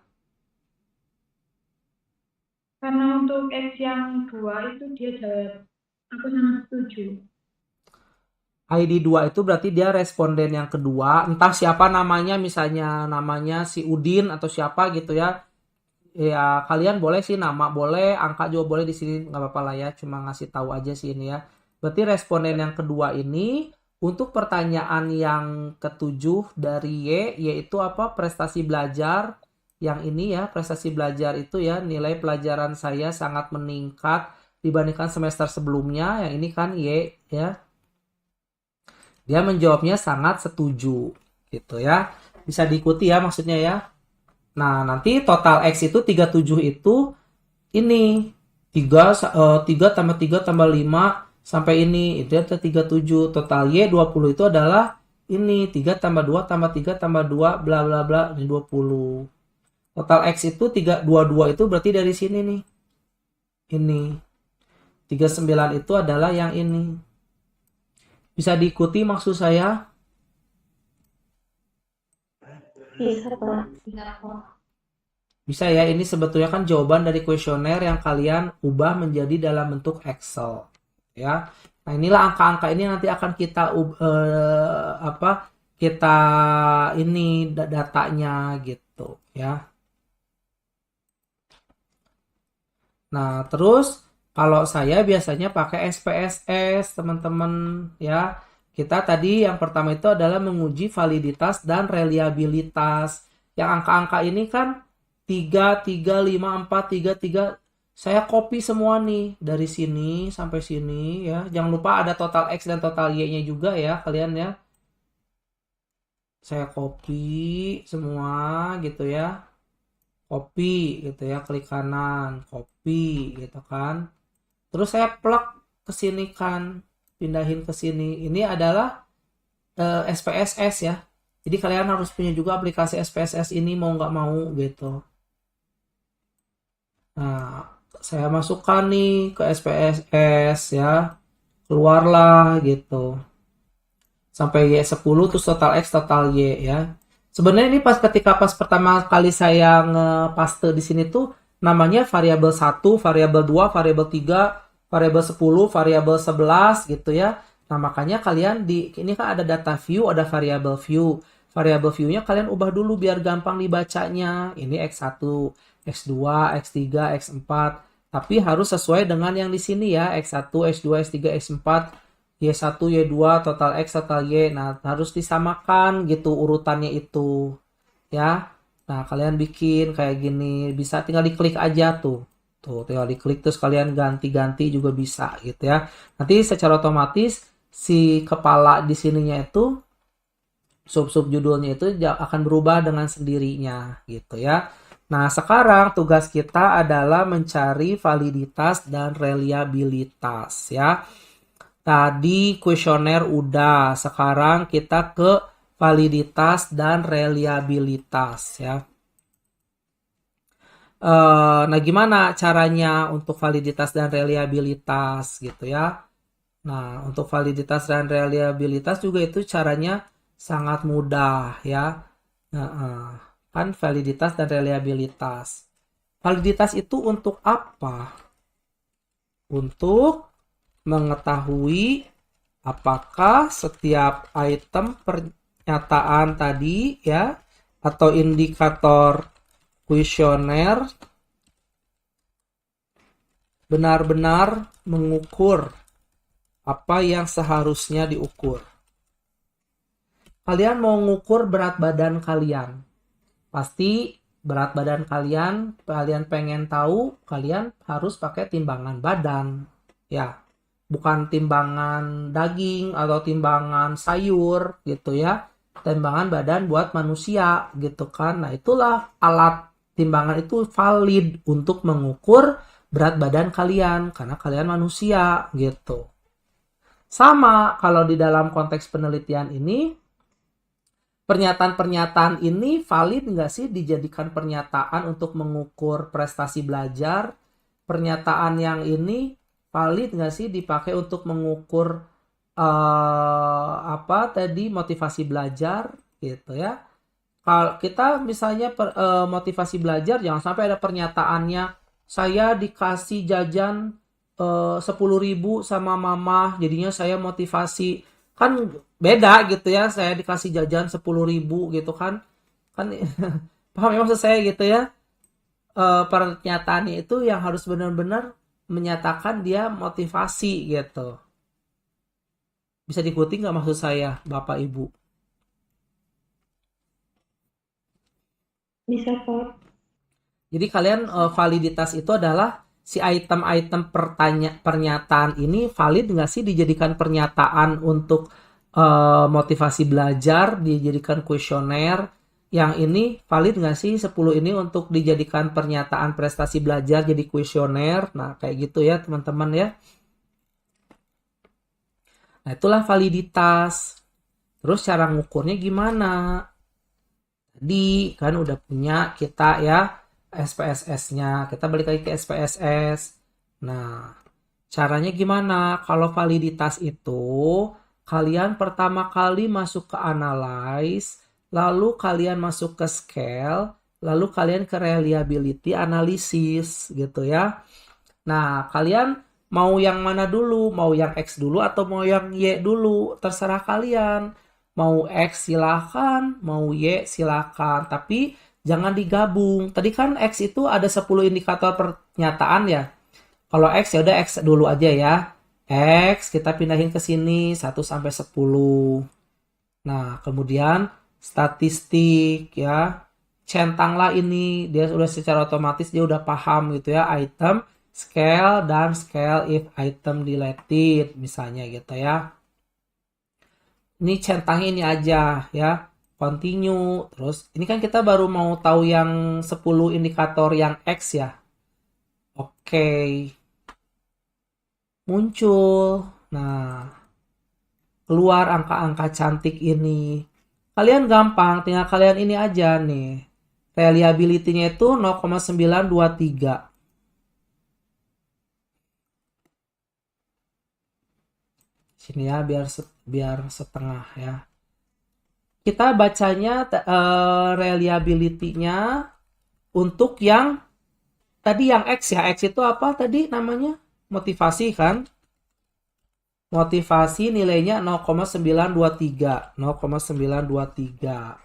Karena untuk X yang 2 itu dia jawab, aku sangat setuju. ID 2 itu berarti dia responden yang kedua. Entah siapa namanya, misalnya namanya si Udin atau siapa gitu ya. Ya kalian boleh sih nama, boleh angka juga boleh di sini, nggak apa-apa lah ya. Cuma ngasih tahu aja sih ini ya. Berarti responden yang kedua ini untuk pertanyaan yang ketujuh dari Y, yaitu apa? Prestasi belajar. Yang ini ya, prestasi belajar itu ya, nilai pelajaran saya sangat meningkat dibandingkan semester sebelumnya. Yang ini kan Y ya. Dia menjawabnya sangat setuju gitu ya. Bisa diikuti ya maksudnya ya. Nah, nanti total X itu 37 itu ini 3 tambah 3 tambah 5 sampai ini itu ada 37. Total Y 20 itu adalah ini 3 tambah 2 tambah 3 tambah 2 bla bla bla ini 20. Total X itu 322 itu berarti dari sini nih. Ini 39 itu adalah yang ini. Bisa diikuti maksud saya? Bisa, Pak. Bisa, Pak. Bisa ya, ini sebetulnya kan jawaban dari kuesioner yang kalian ubah menjadi dalam bentuk Excel. Ya. Nah, inilah angka-angka ini nanti akan kita kita ini datanya gitu ya. Nah, terus kalau saya biasanya pakai SPSS, teman-teman ya. Kita tadi yang pertama itu adalah menguji validitas dan reliabilitas. Yang angka-angka ini kan 3, 3, 5, 4, 3, 3. Saya copy semua nih dari sini sampai sini ya. Jangan lupa ada total X dan total Y-nya juga ya kalian ya. Saya copy semua gitu ya. Copy gitu ya, klik kanan, copy gitu kan. Terus saya plug ke sini kan, pindahin ke sini. Ini adalah SPSS ya. Jadi kalian harus punya juga aplikasi SPSS ini mau nggak mau gitu. Nah, saya masukkan nih ke SPSS ya. Keluarlah gitu. Sampai Y10 terus total X total Y ya. Sebenarnya ini ketika pertama kali saya ngepaste di sini tuh namanya variabel 1, variabel 2, variabel 3, variabel 10, variabel 11 gitu ya. Nah, makanya kalian ini kan ada data view, ada variabel view. Variabel view-nya kalian ubah dulu biar gampang dibacanya. Ini X1, X2, X3, X4. Tapi harus sesuai dengan yang di sini ya. X1, X2, X3, X4, Y1, Y2, total X, total Y. Nah, harus disamakan gitu urutannya itu. Ya. Nah, kalian bikin kayak gini. Bisa tinggal diklik aja tuh. Tuh, tinggal diklik terus kalian ganti-ganti juga bisa gitu ya. Nanti secara otomatis si kepala di sininya itu sub-sub judulnya itu akan berubah dengan sendirinya gitu ya. Nah, sekarang tugas kita adalah mencari validitas dan reliabilitas ya. Tadi kuesioner udah, sekarang kita ke validitas dan reliabilitas ya. Nah, gimana caranya untuk validitas dan reliabilitas gitu ya. Nah, untuk validitas dan reliabilitas juga itu caranya sangat mudah ya. Kan validitas dan reliabilitas. Validitas itu untuk apa? Untuk mengetahui apakah setiap item pernyataan tadi ya atau indikator kuesioner benar-benar mengukur apa yang seharusnya diukur. Kalian mau mengukur berat badan kalian. Pasti berat badan kalian pengen tahu, kalian harus pakai timbangan badan. Ya, bukan timbangan daging atau timbangan sayur gitu ya. Timbangan badan buat manusia gitu kan. Nah, itulah alat timbangan itu valid untuk mengukur berat badan kalian karena kalian manusia gitu. Sama kalau di dalam konteks penelitian ini, pernyataan-pernyataan ini valid nggak sih dijadikan pernyataan untuk mengukur prestasi belajar? Pernyataan yang ini valid nggak sih dipakai untuk mengukur motivasi belajar gitu ya? Kalau kita misalnya motivasi belajar, jangan sampai ada pernyataannya saya dikasih jajan 10.000 sama mama, jadinya saya motivasi. Kan beda gitu ya, saya dikasih jajan 10.000 gitu kan paham ya maksud saya gitu ya. Pernyataannya itu yang harus benar-benar menyatakan dia motivasi gitu. Bisa diikuti nggak maksud saya, Bapak Ibu? Bisa, Pak. Jadi kalian validitas itu adalah si item-item pernyataan ini valid nggak sih dijadikan pernyataan untuk motivasi belajar, dijadikan kuesioner. Yang ini valid nggak sih 10 ini untuk dijadikan pernyataan prestasi belajar jadi kuesioner? Nah, kayak gitu ya teman-teman ya. Nah, itulah validitas. Terus cara ngukurnya gimana? Tadi kan udah punya kita ya SPSS-nya. Kita balik lagi ke SPSS. Nah, caranya gimana? Kalau validitas itu, kalian pertama kali masuk ke analyze, lalu kalian masuk ke scale, lalu kalian ke reliability analysis gitu ya. Nah, kalian mau yang mana dulu? Mau yang X dulu atau mau yang Y dulu? Terserah kalian. Mau X silakan, mau Y silakan. Tapi jangan digabung. Tadi kan X itu ada 10 indikator pernyataan ya. Kalau X ya udah X dulu aja ya. X kita pindahin ke sini 1 sampai 10. Nah, kemudian statistik ya. Centanglah ini, dia udah secara otomatis dia udah paham gitu ya, item, scale, dan scale if item deleted misalnya gitu ya. Ini centangnya ini aja ya. Continue. Terus ini kan kita baru mau tahu yang 10 indikator yang X ya. Oke. Muncul. Nah, keluar angka-angka cantik ini. Kalian gampang, tinggal kalian ini aja nih. Reliability-nya itu 0,923. Sini ya, biar setengah ya. Kita bacanya reliability-nya untuk yang tadi yang X ya. X itu apa tadi namanya? Motivasi kan? Motivasi nilainya 0,923. 0,923.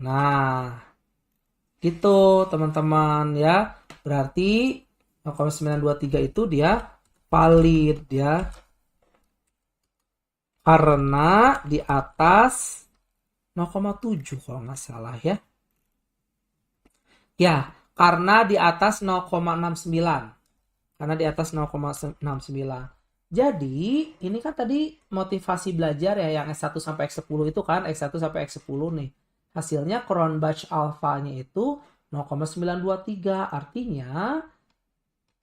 Nah, gitu teman-teman ya. Berarti 0,923 itu dia valid ya. Karena di atas 0,7 kalau nggak salah ya. Ya, karena di atas 0,69. Karena di atas 0,69. Jadi, ini kan tadi motivasi belajar ya yang S1 sampai X10 itu kan, X1 sampai X10 nih. Hasilnya Cronbach alfanya itu 0,923. Artinya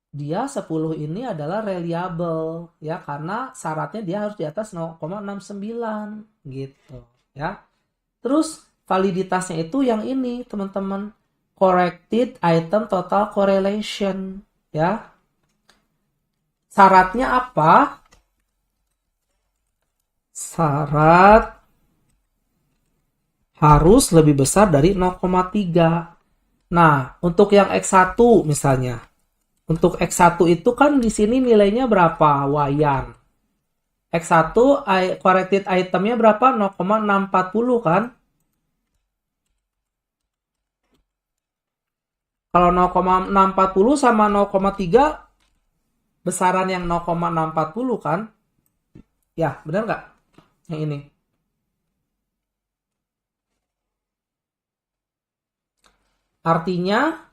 dia 10 ini adalah reliable ya karena syaratnya dia harus di atas 0,69 gitu ya. Terus validitasnya itu yang ini teman-teman, corrected item total correlation ya. Syaratnya apa? Syarat harus lebih besar dari 0,3. Nah, untuk yang X1 misalnya. Untuk X1 itu kan di sini nilainya berapa? Wayan. X1 corrected itemnya berapa? 0,640 kan? Kalau 0,640 sama 0,3 besaran yang 0,640 kan? Ya, benar nggak? Yang ini. Artinya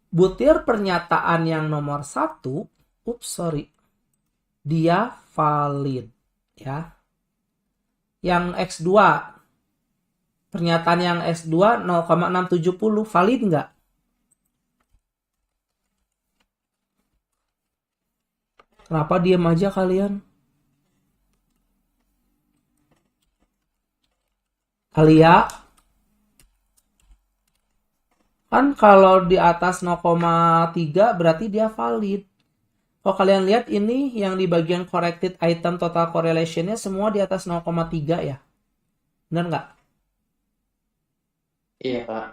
butir pernyataan yang nomor 1, dia valid ya. Yang X2, pernyataan yang X2 0,670 valid nggak? Kenapa diam aja kalian? Alia? Kan kalau di atas 0,3 berarti dia valid. Kalau kalian lihat ini yang di bagian corrected item total correlation-nya semua di atas 0,3 ya. Benar nggak? Iya, Pak.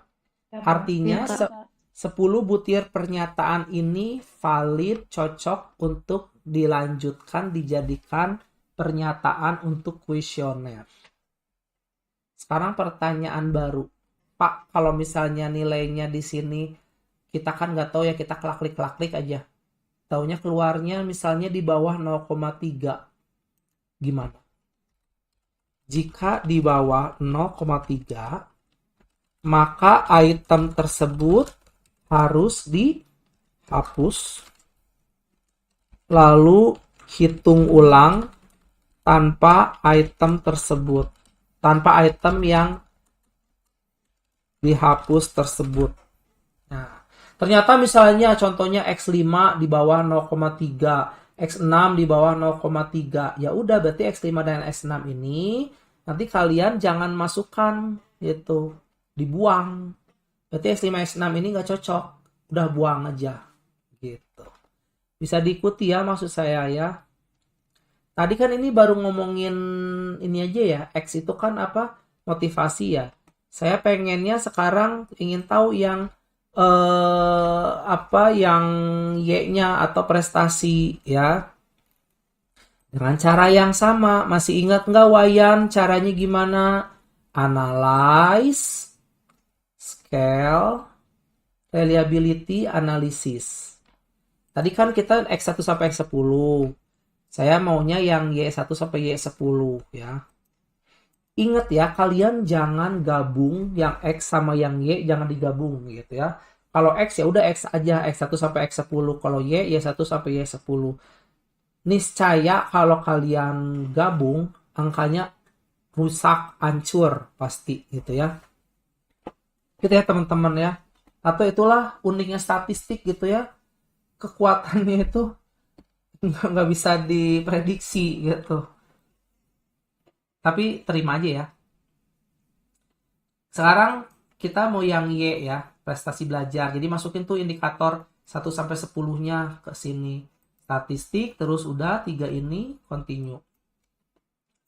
Artinya Iya, Kak. 10 butir pernyataan ini valid, cocok untuk dilanjutkan, dijadikan pernyataan untuk kuesioner. Sekarang pertanyaan baru. Pak, kalau misalnya nilainya di sini kita kan nggak tahu ya, kita klik-klik aja. Taunya keluarnya misalnya di bawah 0,3. Gimana? Jika di bawah 0,3, maka item tersebut harus dihapus. Lalu hitung ulang tanpa item tersebut. Tanpa item yang dihapus tersebut. Nah, ternyata misalnya contohnya X5 di bawah 0,3, X6 di bawah 0,3. Ya udah berarti X5 dan X6 ini nanti kalian jangan masukkan gitu. Dibuang. Berarti X5 X6 ini nggak cocok. Udah buang aja gitu. Bisa diikuti ya maksud saya ya. Tadi kan ini baru ngomongin ini aja ya. X itu kan apa? Motivasi ya. Saya pengennya sekarang ingin tahu yang apa yang Y-nya atau prestasi ya. Dengan cara yang sama. Masih ingat nggak Wayan caranya gimana? Analyze, scale, reliability, analysis. Tadi kan kita X1 sampai X10. Saya maunya yang Y1 sampai Y10 ya. Ingat ya, kalian jangan gabung yang X sama yang Y, jangan digabung gitu ya. Kalau X ya udah X aja, X1 sampai X10. Kalau Y, Y1 sampai Y10. Niscaya kalau kalian gabung, angkanya rusak, hancur pasti gitu ya. Gitu ya teman-teman ya. Atau itulah uniknya statistik gitu ya. Kekuatannya itu nggak bisa diprediksi gitu. Tapi terima aja ya. Sekarang kita mau yang Y ya, prestasi belajar. Jadi masukin tuh indikator 1 sampai 10-nya ke sini. Statistik terus udah 3 ini continue.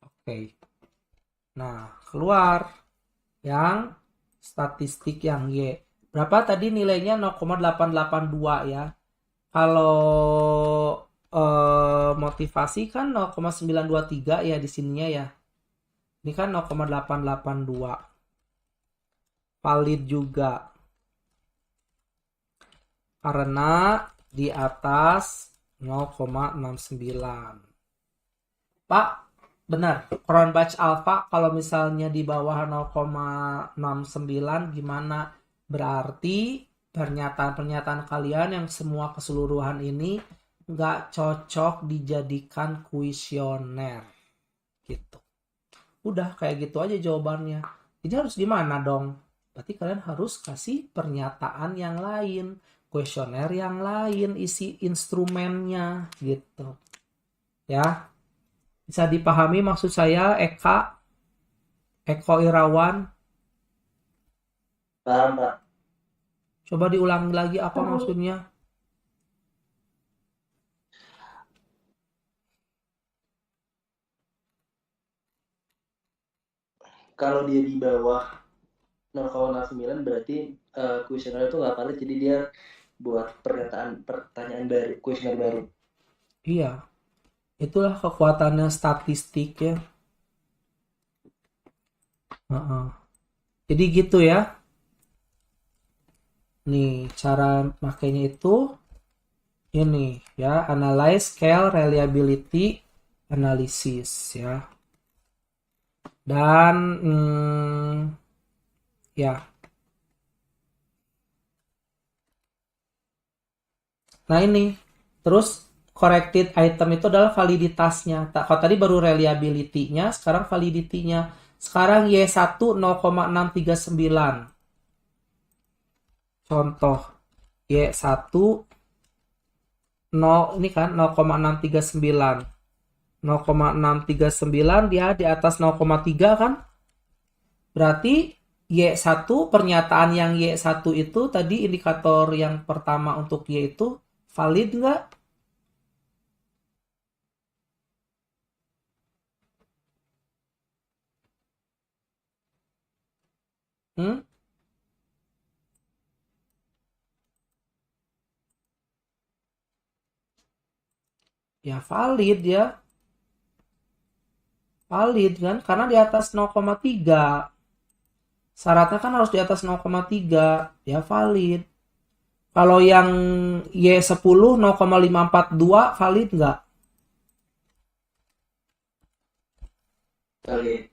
Oke. Nah, keluar yang statistik yang Y. Berapa tadi nilainya? 0,882 ya. Kalau motivasi kan 0,923 ya di sininya ya. Ini kan 0,882. Valid juga. Karena di atas 0,69. Pak, benar. Cronbach alpha kalau misalnya di bawah 0,69 gimana? Berarti pernyataan-pernyataan kalian yang semua keseluruhan ini nggak cocok dijadikan kuesioner. Gitu. Udah kayak gitu aja jawabannya. Jadi harus gimana dong? Berarti kalian harus kasih pernyataan yang lain, kuesioner yang lain, isi instrumennya gitu. Ya. Bisa dipahami maksud saya Eko Irawan? Paham, Pak. Coba diulangi lagi apa maksudnya? Kalau dia di bawah 0,09 berarti kuesioner itu nggak valid, jadi dia buat pertanyaan baru, kuesioner baru. Iya. Itulah kekuatannya statistik ya. Jadi gitu ya. Nih, cara makainya itu ini ya, analyze, scale, reliability, analysis ya. Dan ya. Nah ini, terus corrected item itu adalah validitasnya. Kalau tadi baru reliability-nya, sekarang validity-nya. Sekarang Y1 0,639. Contoh Y1 0 ini kan 0,639. 0,639 dia di atas 0,3 kan? Berarti Y1 pernyataan yang Y1 itu tadi indikator yang pertama untuk Y itu valid nggak? Ya valid ya. Valid kan? Karena di atas 0,3. Syaratnya kan harus di atas 0,3. Ya valid. Kalau yang Y10 0,542 valid nggak? Valid.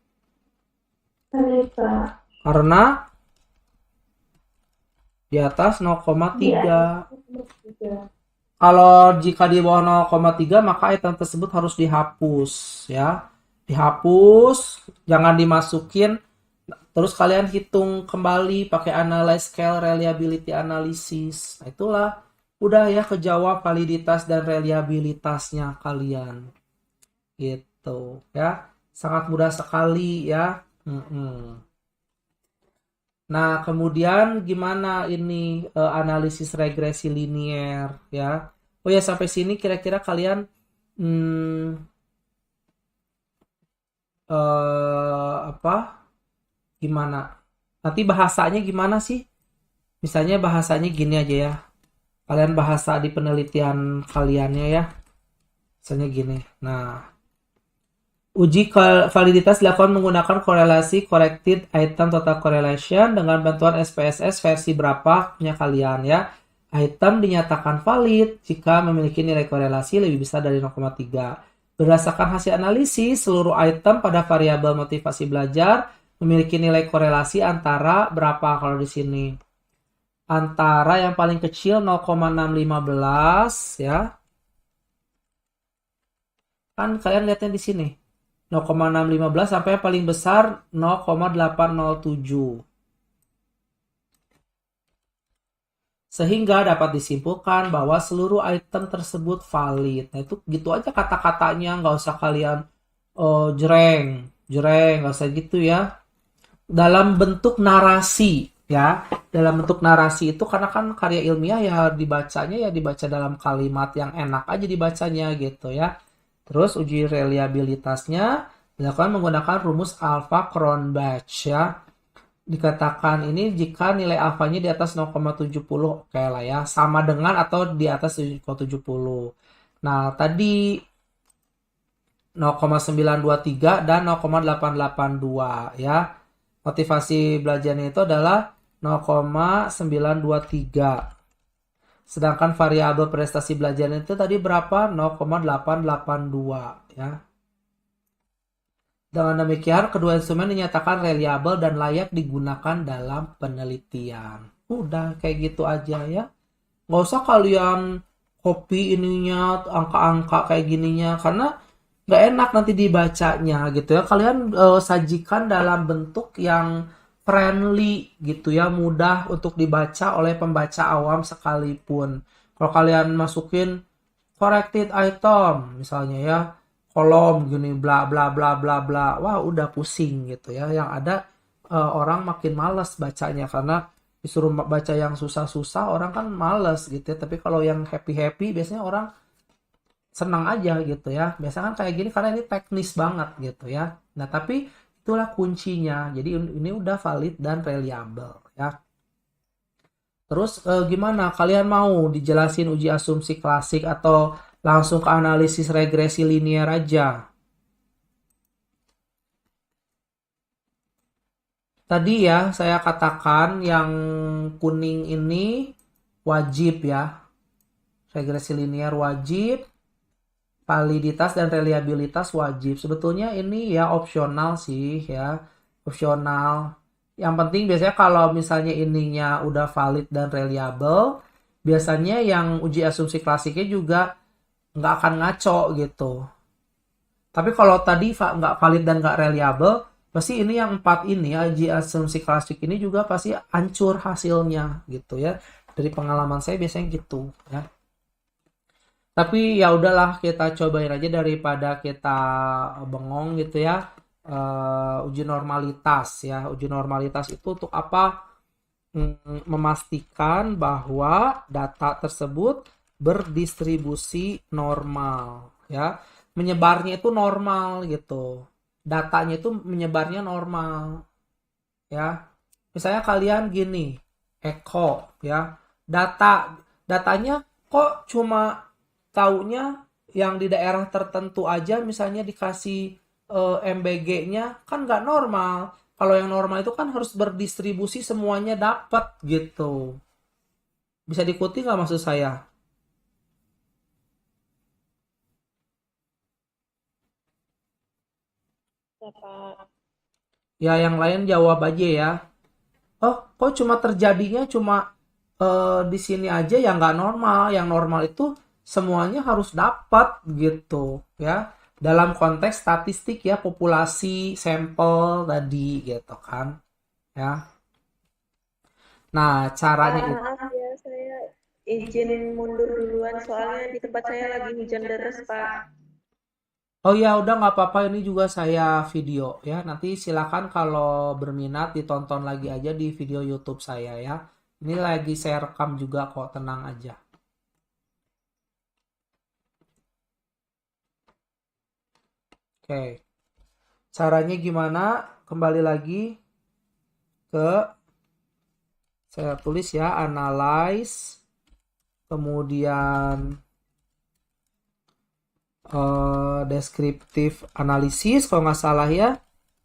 Valid, Pak. Karena di atas 0,3. Kalau jika di bawah 0,3 maka item tersebut harus dihapus ya. Dihapus, jangan dimasukin. Terus kalian hitung kembali pakai analyze scale reliability analysis. Nah, itulah udah ya kejawab validitas dan reliabilitasnya kalian. Gitu ya. Sangat mudah sekali ya. Nah, kemudian gimana ini analisis regresi linier ya. Oh ya, sampai sini kira-kira kalian gimana? Nanti bahasanya gimana sih? Misalnya bahasanya gini aja ya. Kalian bahasa di penelitian kaliannya ya. Misalnya gini. Nah, uji validitas dilakukan menggunakan korelasi corrected item total correlation dengan bantuan SPSS versi berapa punya kalian ya. Item dinyatakan valid jika memiliki nilai korelasi lebih besar dari 0,3. Berdasarkan hasil analisis, seluruh item pada variabel motivasi belajar memiliki nilai korelasi antara berapa kalau di sini? Antara yang paling kecil 0,615 ya. Kan kalian lihatnya di sini. 0,615 sampai yang paling besar 0,807. Sehingga dapat disimpulkan bahwa seluruh item tersebut valid. Nah itu gitu aja kata-katanya, nggak usah kalian jreng, nggak usah gitu ya. Dalam bentuk narasi ya, dalam bentuk narasi itu karena kan karya ilmiah ya dibacanya ya dibaca dalam kalimat yang enak aja dibacanya gitu ya. Terus uji reliabilitasnya dilakukan menggunakan rumus alpha Cronbach ya. Dikatakan ini jika nilai alfanya di atas 0,70 oke lah ya, sama dengan atau di atas 0,70. Nah, tadi 0,923 dan 0,882 ya. Motivasi belajarnya itu adalah 0,923. Sedangkan variabel prestasi belajarnya itu tadi berapa? 0,882 ya. Dengan demikian, kedua instrumen dinyatakan reliable dan layak digunakan dalam penelitian. Udah kayak gitu aja ya. Nggak usah kalian copy ininya, angka-angka kayak gininya, karena nggak enak nanti dibacanya gitu ya. Kalian sajikan dalam bentuk yang friendly gitu ya, mudah untuk dibaca oleh pembaca awam sekalipun. Kalau kalian masukin corrected item misalnya ya, kolom gini bla bla bla bla bla, wah udah pusing gitu ya. Yang ada orang makin males bacanya karena disuruh baca yang susah-susah orang kan males gitu ya. Tapi kalau yang happy-happy biasanya orang senang aja gitu ya. Biasanya kan kayak gini karena ini teknis banget gitu ya. Nah tapi itulah kuncinya. Jadi ini udah valid dan reliable ya. Terus gimana? Kalian mau dijelasin uji asumsi klasik atau langsung ke analisis regresi linier aja? Tadi ya saya katakan yang kuning ini wajib ya. Regresi linier wajib. Validitas dan reliabilitas wajib. Sebetulnya ini ya opsional sih ya. Opsional. Yang penting biasanya kalau misalnya ininya udah valid dan reliable, biasanya yang uji asumsi klasiknya juga nggak akan ngaco gitu. Tapi kalau tadi nggak valid dan nggak reliable, pasti ini yang 4 ini ya, uji asumsi klasik ini juga pasti hancur hasilnya gitu ya. Dari pengalaman saya biasanya gitu ya. Tapi ya udahlah kita cobain aja daripada kita bengong gitu ya. Uji normalitas ya. Uji normalitas itu untuk apa? Memastikan bahwa data tersebut berdistribusi normal ya. Menyebarnya itu normal gitu. Datanya itu menyebarnya normal ya. Misalnya kalian gini, Eko ya. Datanya kok cuma taunya yang di daerah tertentu aja, misalnya dikasih MBG-nya kan nggak normal. Kalau yang normal itu kan harus berdistribusi semuanya dapat gitu. Bisa diikuti nggak maksud saya? Ya yang lain jawab aja ya. Oh, kok cuma terjadinya cuma di sini aja yang nggak normal. Yang normal itu semuanya harus dapat gitu ya. Dalam konteks statistik ya, populasi sampel tadi gitu kan. ya. Nah, caranya itu Maaf ya, saya izin mundur duluan soalnya di tempat saya lagi hujan deras, Pak. oh ya udah nggak apa-apa ini juga saya video ya. Nanti silakan kalau berminat ditonton lagi aja di video YouTube saya ya. Ini lagi saya rekam juga kok, tenang aja. Oke. Caranya gimana? Kembali lagi ke saya tulis ya, analyze, kemudian descriptive analysis kalau nggak salah ya,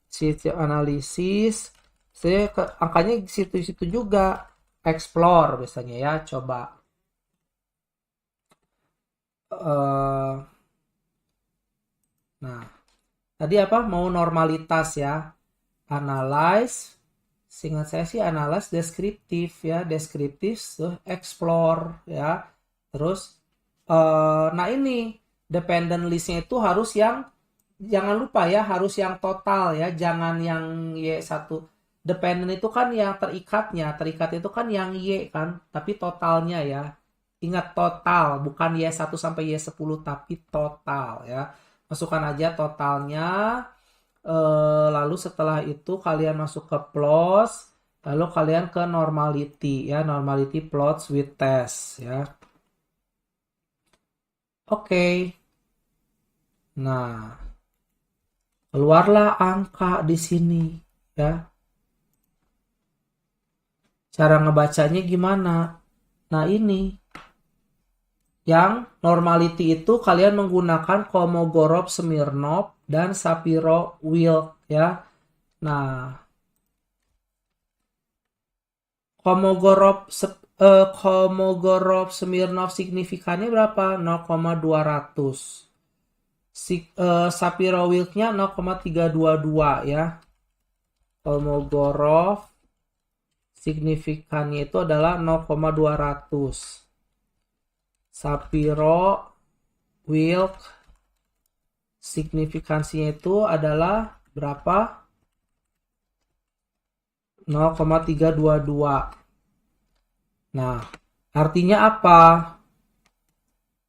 descriptive analysis. Saya angkanya di situ-situ juga, explore biasanya ya, coba. Nah, tadi apa? Mau normalitas ya, analyze. Seingat saya sih analyze deskriptif ya, deskriptif, explore ya. Terus, nah ini dependent listnya itu harus yang, jangan lupa ya, harus yang total ya, jangan yang Y1. Dependent itu kan yang terikatnya, terikat itu kan yang Y kan, tapi totalnya ya. Ingat total, bukan Y1 sampai Y10, tapi total ya. Masukkan aja totalnya. Lalu setelah itu kalian masuk ke plots, lalu kalian ke normality ya, normality plots with test ya. Oke. Nah, keluarlah angka di sini ya. Cara ngebacanya gimana? Nah, ini yang normality itu kalian menggunakan Kolmogorov, Smirnov, dan Shapiro-Wilk ya. Nah, Kolmogorov Smirnov signifikannya berapa? 0,200. Shapiro-Wilknya 0,322 ya. Kolmogorov signifikannya itu adalah 0,200. Shapiro-Wilk signifikansinya itu adalah berapa? 0,322. Nah, artinya apa?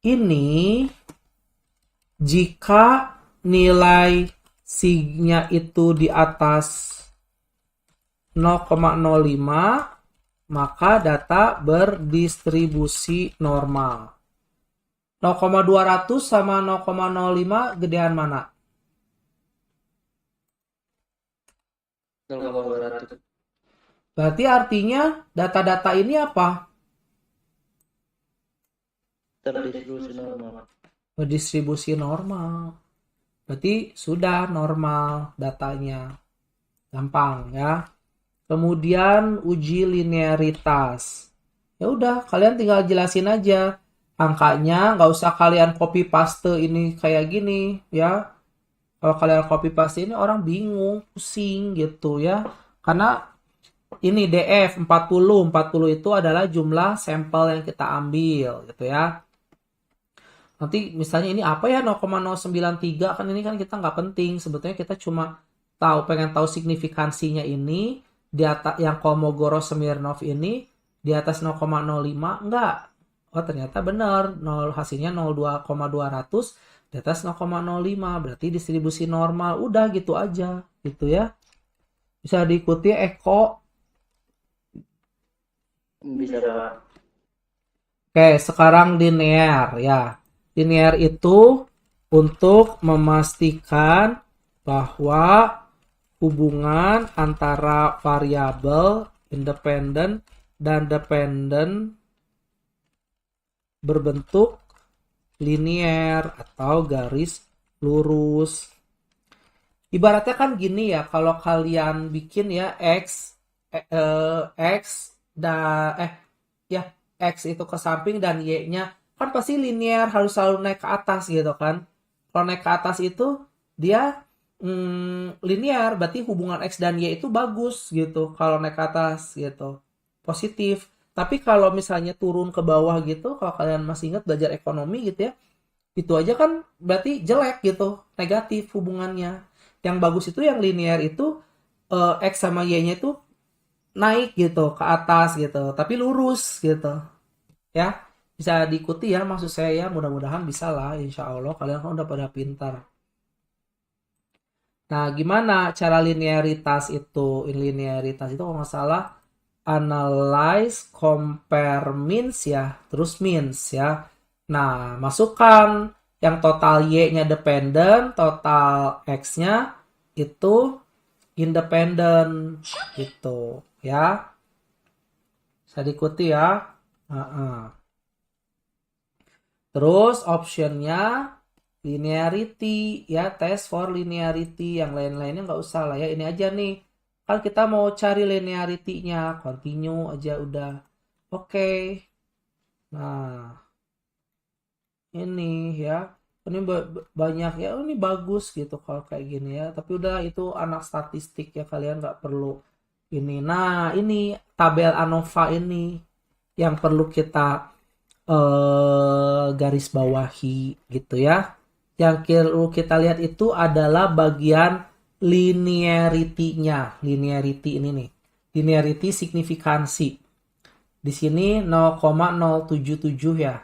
Ini jika nilai signya itu di atas 0,05, maka data berdistribusi normal. 0,200 sama 0,05 gedean mana? 0,200. Berarti artinya data-data ini apa? Terdistribusi normal. Berdistribusi normal. Berarti sudah normal datanya. Gampang ya. Kemudian uji linearitas. Ya udah, kalian tinggal jelasin aja. Angkanya nggak usah kalian copy paste ini kayak gini ya. Kalau kalian copy paste ini orang bingung, pusing gitu ya. Karena ini DF 40 itu adalah jumlah sampel yang kita ambil gitu ya. Nanti misalnya ini apa ya 0,093 kan, ini kan kita nggak penting. Sebetulnya kita cuma pengen tahu signifikansinya ini di atas yang Kolmogorov Smirnov ini di atas 0,05 enggak. Oh ternyata benar, hasilnya 0,200 di atas 0,05 berarti distribusi normal. Udah gitu aja gitu ya. Bisa diikuti Eko. Bisa, Pak. Oke, sekarang linear ya. Linear itu untuk memastikan bahwa hubungan antara variabel independen dan dependen berbentuk linear atau garis lurus. Ibaratnya kan gini ya, kalau kalian bikin ya X itu ke samping dan Y-nya kan pasti linear, harus selalu naik ke atas gitu kan. Kalau naik ke atas itu dia linear, berarti hubungan X dan Y itu bagus gitu kalau naik ke atas gitu, positif. Tapi kalau misalnya turun ke bawah gitu, kalau kalian masih ingat belajar ekonomi gitu ya, itu aja kan berarti jelek gitu, negatif hubungannya. Yang bagus itu yang linear itu X sama Y-nya itu naik gitu ke atas gitu, tapi lurus gitu ya. Bisa diikuti ya maksud saya ya, mudah-mudahan bisa lah, insya Allah kalian kan udah pada pintar. Nah, gimana cara linearitas itu? Linearitas itu kalau nggak salah analyze, compare, means ya, terus means ya. Nah, masukkan yang total Y-nya dependent, total X-nya itu independent gitu ya. Bisa diikuti ya. Terus optionnya linearity ya, test for linearity. Yang lain-lainnya nggak usah lah ya, ini aja nih. Kan kita mau cari linearity-nya, continue aja udah. Oke. Nah, ini ya. Ini banyak ya, ini bagus gitu kalau kayak gini ya. Tapi udah itu anak statistik ya, kalian nggak perlu ini. Nah, ini tabel ANOVA ini yang perlu kita garis bawahi gitu ya. Yang perlu kita lihat itu adalah bagian linearity-nya. Linearity ini nih. Linearity signifikansi. Di sini 0,077 ya.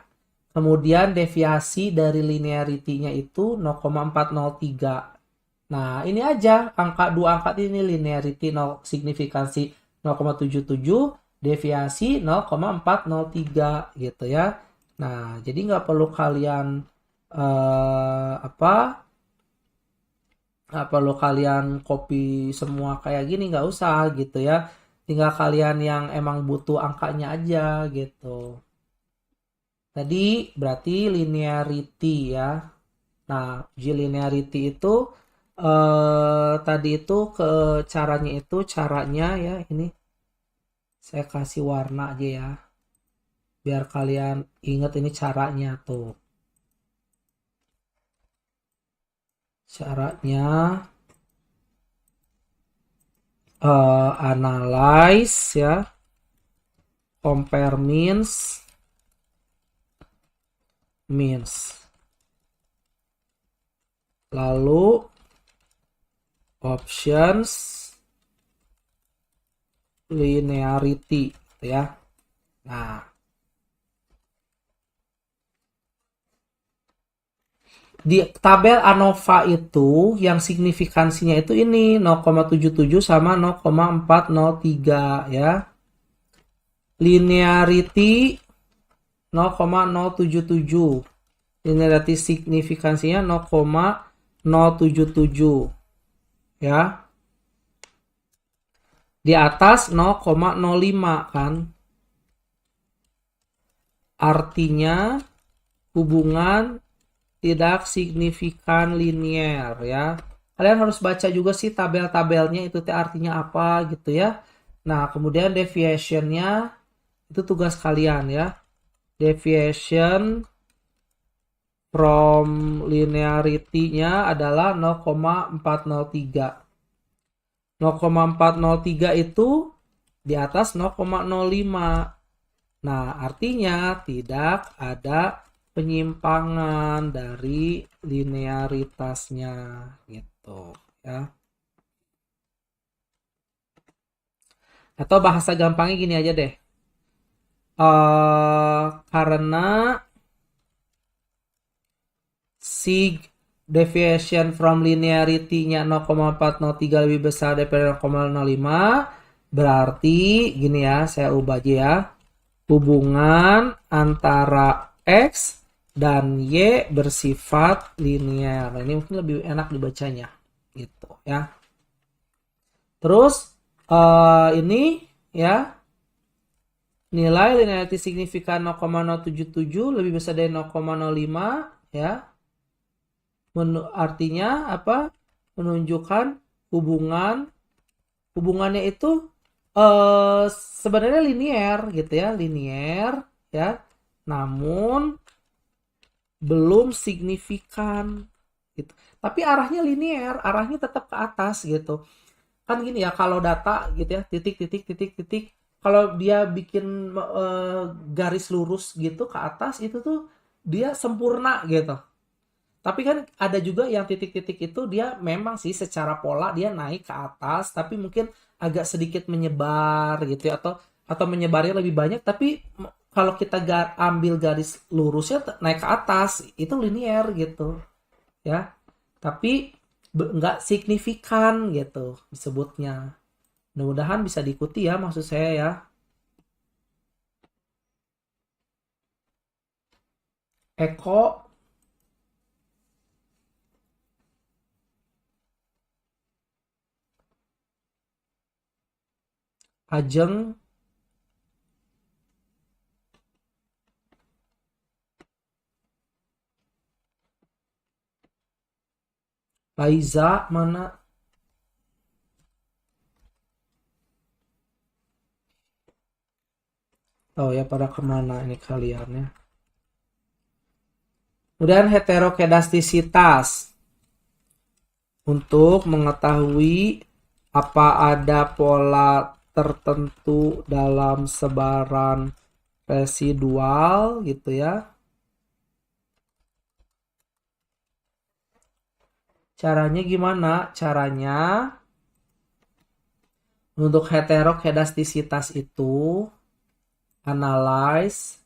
Kemudian deviasi dari linearity-nya itu 0,403. Nah, ini aja dua angka ini linearity signifikansi 0,77, deviasi 0,403 gitu ya. Nah, jadi nggak perlu kalian nggak perlu kalian copy semua kayak gini, nggak usah gitu ya. Tinggal kalian yang emang butuh angkanya aja gitu. Tadi berarti linearity ya. Nah, uji linearity itu tadi itu caranya ya, ini saya kasih warna aja ya biar kalian ingat ini caranya tuh. Caranya analyze ya, compare means. Lalu options linearity gitu ya. Nah, di tabel ANOVA itu yang signifikansinya itu ini 0,77 sama 0,403 ya. Linearity 0,077. Linearity signifikansinya 0,077 ya. Di atas 0,05 kan. Artinya hubungan tidak signifikan linear ya. Kalian harus baca juga sih tabel-tabelnya itu artinya apa gitu ya. Nah, kemudian deviation-nya itu tugas kalian ya. Deviation from linearity-nya adalah 0,403. 0,403 itu di atas 0,05. Nah, artinya tidak ada penyimpangan dari linearitasnya gitu ya. Atau bahasa gampangnya gini aja deh. Karena sig deviation from linearity-nya 0,403 lebih besar daripada 0,05, berarti gini ya, saya ubah aja ya. Hubungan antara X dan Y bersifat linear. Nah, ini mungkin lebih enak dibacanya gitu ya. Terus ini ya, nilai linearity signifikan 0,077 lebih besar dari 0,05 ya. Artinya apa? Menunjukkan hubungannya itu sebenarnya linear gitu ya, linear ya. Namun belum signifikan gitu. Tapi arahnya linear, arahnya tetap ke atas gitu. Kan gini ya, kalau data gitu ya, titik. Kalau dia bikin garis lurus gitu ke atas itu tuh dia sempurna gitu. Tapi kan ada juga yang titik-titik itu dia memang sih secara pola dia naik ke atas, tapi mungkin agak sedikit menyebar gitu ya, atau menyebarnya lebih banyak, tapi kalau kita ambil garis lurusnya naik ke atas, itu linear gitu ya. Tapi nggak signifikan gitu disebutnya. Mudah-mudahan bisa diikuti ya maksud saya ya. Eko, Ajeng, Faiza mana? Oh ya, pada kemana ini kalian ya? Kemudian heterokedastisitas. Untuk mengetahui apa ada pola tertentu dalam sebaran residual gitu ya. Caranya gimana? Caranya untuk heterokedastisitas itu analyze,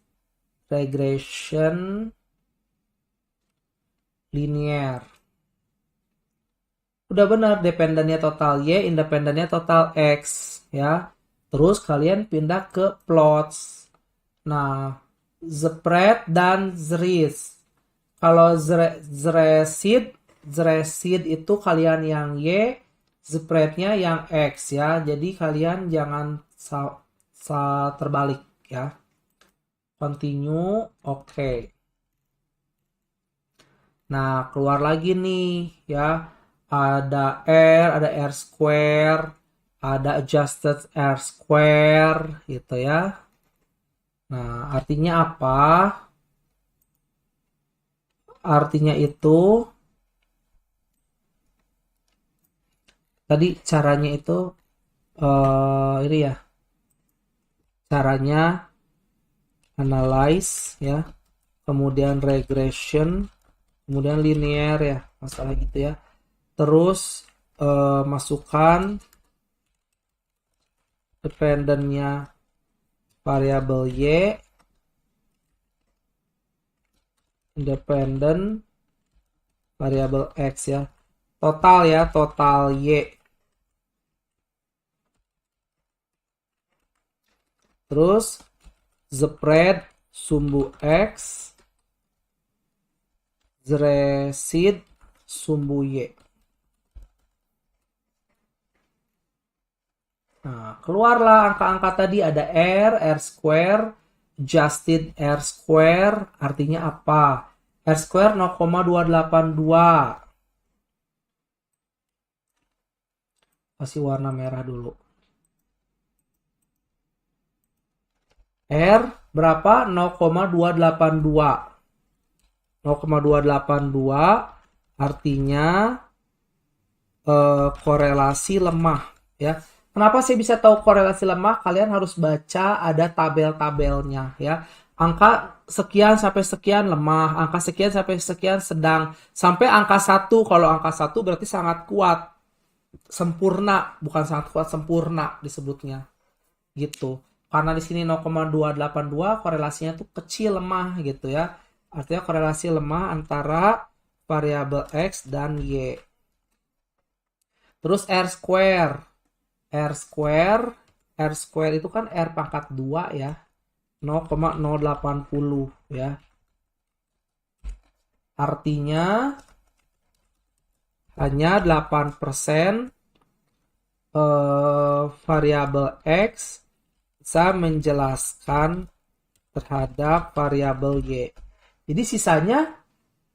regression, linear. Udah benar, dependennya total Y, independennya total X ya. Terus kalian pindah ke plots. Nah, spread dan zrees. Kalau zresid itu kalian yang Y, spreadnya yang X ya. Jadi kalian jangan terbalik ya. Continue, oke. Nah, keluar lagi nih ya. Ada ada R square, ada adjusted R square gitu ya. Nah, artinya apa? Artinya itu tadi caranya itu ini ya. Caranya analyze ya. Kemudian regression, kemudian linear ya, masalah gitu ya. Terus masukkan dependennya variabel Y, independent variabel X ya. Total ya, total Y. Terus spread sumbu X, zresid sumbu Y. Nah, keluarlah angka-angka tadi, ada R square, adjusted R square, artinya apa? R square 0,282. Kasih warna merah dulu. R berapa? 0,282. 0,282 artinya korelasi lemah ya. Kenapa saya bisa tahu korelasi lemah? Kalian harus baca ada tabel-tabelnya ya. Angka sekian sampai sekian lemah, angka sekian sampai sekian sedang, sampai angka 1. Kalau angka 1 berarti sangat kuat. Sempurna, bukan sangat kuat, sempurna disebutnya. Gitu. Karena di sini 0,282 korelasinya tuh kecil, lemah gitu ya. Artinya korelasi lemah antara variabel X dan Y. Terus R square. R square itu kan R pangkat 2 ya. 0,080 ya. Artinya hanya 8% variabel X bisa menjelaskan terhadap variabel Y. Jadi sisanya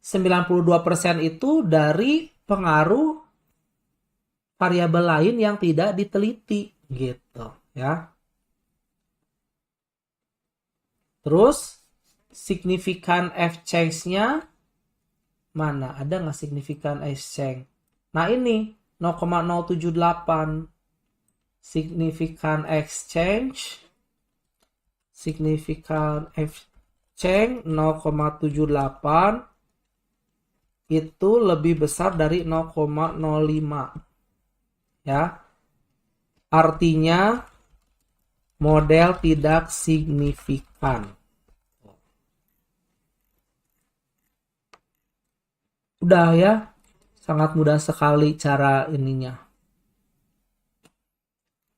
92% itu dari pengaruh variabel lain yang tidak diteliti gitu ya. Terus signifikan F change-nya mana? Ada nggak signifikan F change? Nah ini 0,078 signifikan exchange, signifikan exchange 0,78 itu lebih besar dari 0,05. Ya. Artinya model tidak signifikan. Udah ya, sangat mudah sekali cara ininya.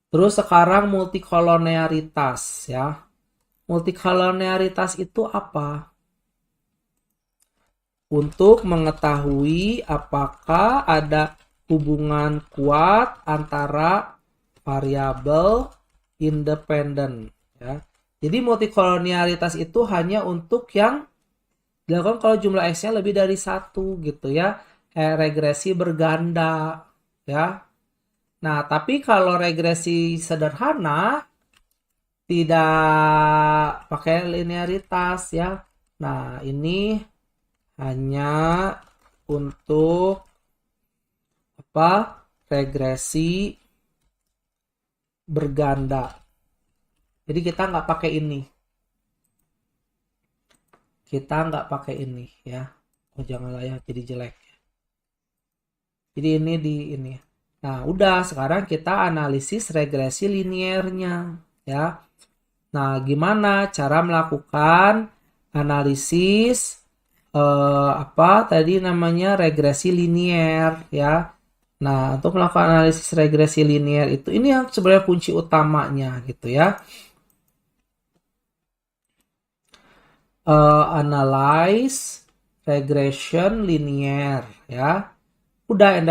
Terus sekarang multikolonialitas ya. Multikolonialitas itu apa? Untuk mengetahui apakah ada hubungan kuat antara variabel independen ya. Jadi multikolonialitas itu hanya untuk yang dilakukan kalau jumlah X-nya lebih dari 1 gitu ya. Regresi berganda ya. Nah, tapi kalau regresi sederhana tidak pakai linearitas ya. Nah, ini hanya untuk apa? Regresi berganda. Jadi kita nggak pakai ini. Kita nggak pakai ini ya. Oh, janganlah ya, jadi jelek. Jadi ini di ini. Nah, udah sekarang kita analisis regresi linearnya ya. Nah, gimana cara melakukan analisis apa tadi namanya regresi linear ya. Nah, untuk melakukan analisis regresi linear itu ini yang sebenarnya kunci utamanya gitu ya. Analyze regression linear ya. Udah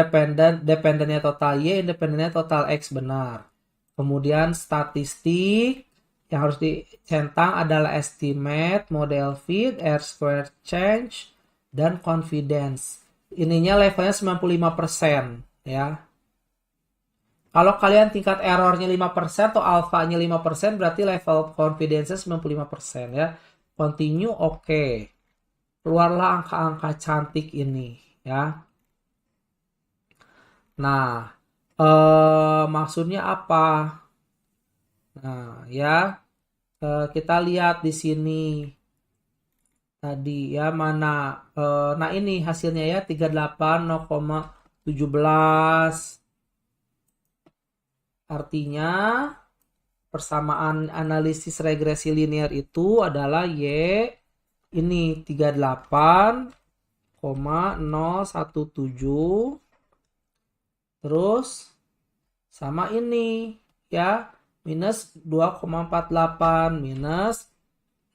dependennya total Y, independennya total X benar. Kemudian statistik yang harus dicentang adalah estimate, model fit, R-squared change, dan confidence. Ininya levelnya 95% ya. Kalau kalian tingkat errornya 5% atau alfanya 5% berarti level confidence-nya 95% ya. Continue oke. Keluarlah angka-angka cantik ini ya. Nah, maksudnya apa? Nah, ya kita lihat di sini tadi ya mana. Nah ini hasilnya ya 38 0,17. Artinya persamaan analisis regresi linear itu adalah Y ini 38,017 terus sama ini ya minus 2,48 minus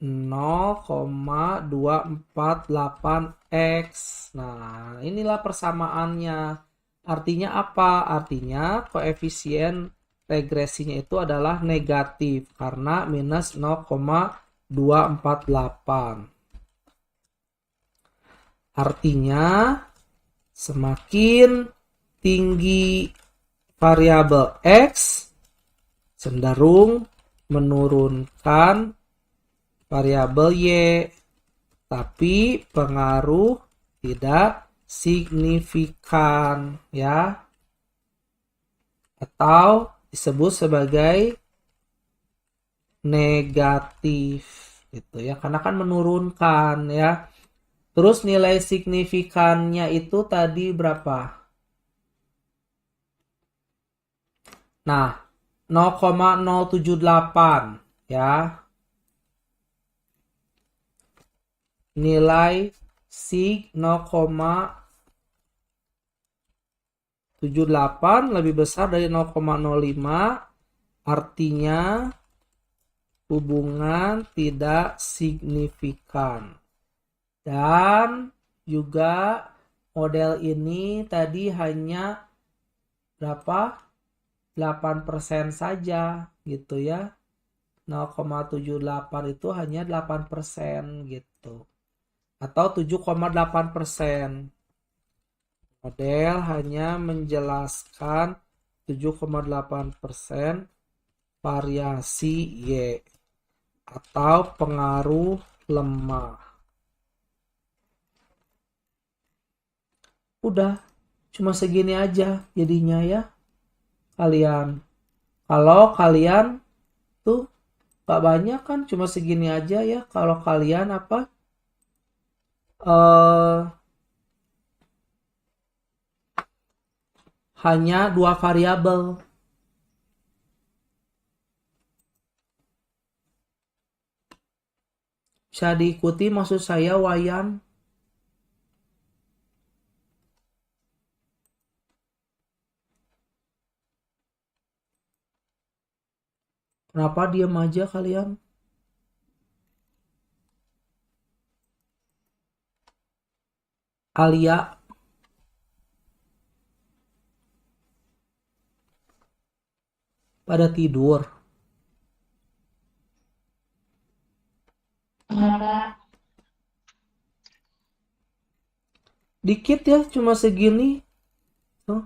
0,248 X. Nah, inilah persamaannya. Artinya apa? Artinya koefisien regresinya itu adalah negatif karena minus 0,248. Artinya semakin tinggi variabel X cenderung menurunkan variabel Y, tapi pengaruh tidak signifikan ya, atau disebut sebagai negatif gitu ya, karena kan menurunkan ya. Terus nilai signifikannya itu tadi berapa? Nah, 0,078 ya. Nilai sig 0,78 lebih besar dari 0,05, artinya hubungan tidak signifikan. Dan juga model ini tadi hanya berapa? 8% saja gitu ya. 0,78 itu hanya 8% gitu. Atau 7,8%. Model hanya menjelaskan 7,8% variasi Y atau pengaruh lemah. Udah, cuma segini aja jadinya ya. Kalau kalian tuh gak banyak kan, cuma segini aja ya. Kalau kalian hanya 2 variabel. Bisa diikuti maksud saya, Wayan? Kenapa diam aja kalian? Alia, pada tidur. Dikit ya, cuma segini. Tuh.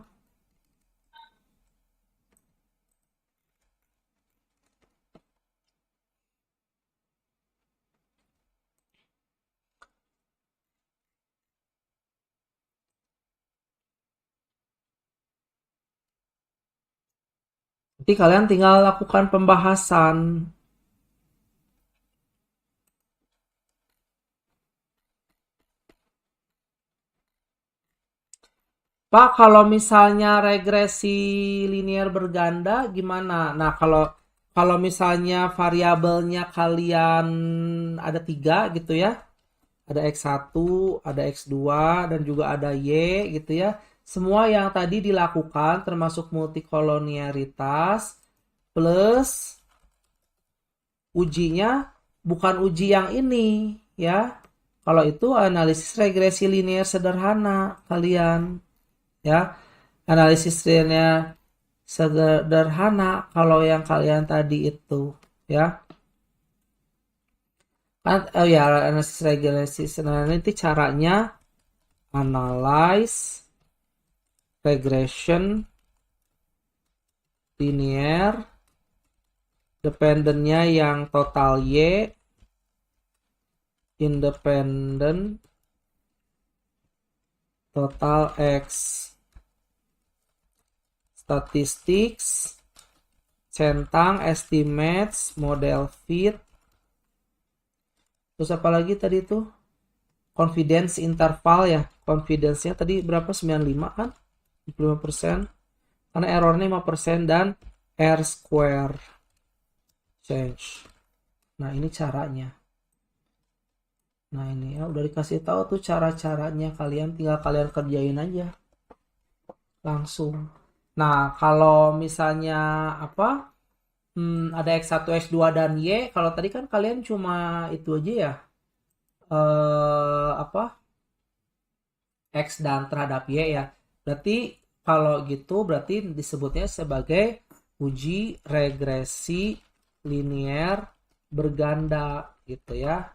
Nanti kalian tinggal lakukan pembahasan. Pak, kalau misalnya regresi linear berganda gimana? Nah, kalau misalnya variabelnya kalian ada 3 gitu ya. Ada X1, ada X2, dan juga ada Y gitu ya. Semua yang tadi dilakukan termasuk multikolonialitas plus ujinya bukan uji yang ini ya. Kalau itu analisis regresi linear sederhana kalian ya. Analisis linear sederhana kalau yang kalian tadi itu ya. Oh ya, analisis regresi sederhana itu caranya analyze regression linear, dependennya yang total Y, independent total X, statistics, centang, estimates, model fit. Terus apa lagi tadi tuh? Confidence interval ya. Confidence-nya tadi berapa? 95 kan? 25%. Karena errornya 5% dan R square change. Nah, ini caranya. Nah, ini ya udah dikasih tahu tuh cara-caranya, kalian tinggal kalian kerjain aja. Langsung. Nah, kalau misalnya apa? Ada X1, X2 dan Y. Kalau tadi kan kalian cuma itu aja ya. Apa? X dan terhadap Y ya. Berarti kalau gitu berarti disebutnya sebagai uji regresi linear berganda gitu ya.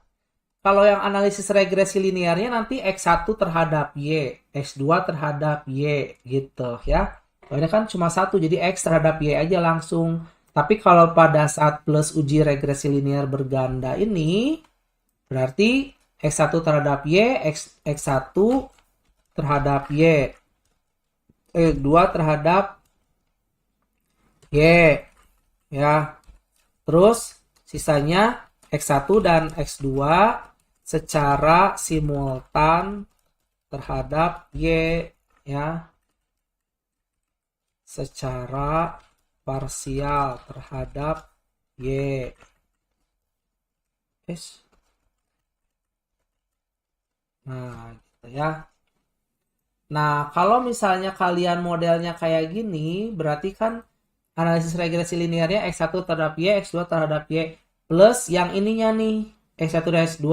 Kalau yang analisis regresi linearnya nanti X1 terhadap Y, X2 terhadap Y gitu ya. Ini kan cuma satu, jadi X terhadap Y aja langsung. Tapi kalau pada saat plus uji regresi linear berganda ini, berarti X1 terhadap Y, X1 terhadap Y, 2 terhadap Y, ya. Terus sisanya X1 dan X2 secara simultan terhadap Y, ya. Secara parsial terhadap Y. Yes. Nah, gitu ya. Nah, kalau misalnya kalian modelnya kayak gini, berarti kan analisis regresi linearnya X1 terhadap Y, X2 terhadap Y, plus yang ininya nih, X1 dan X2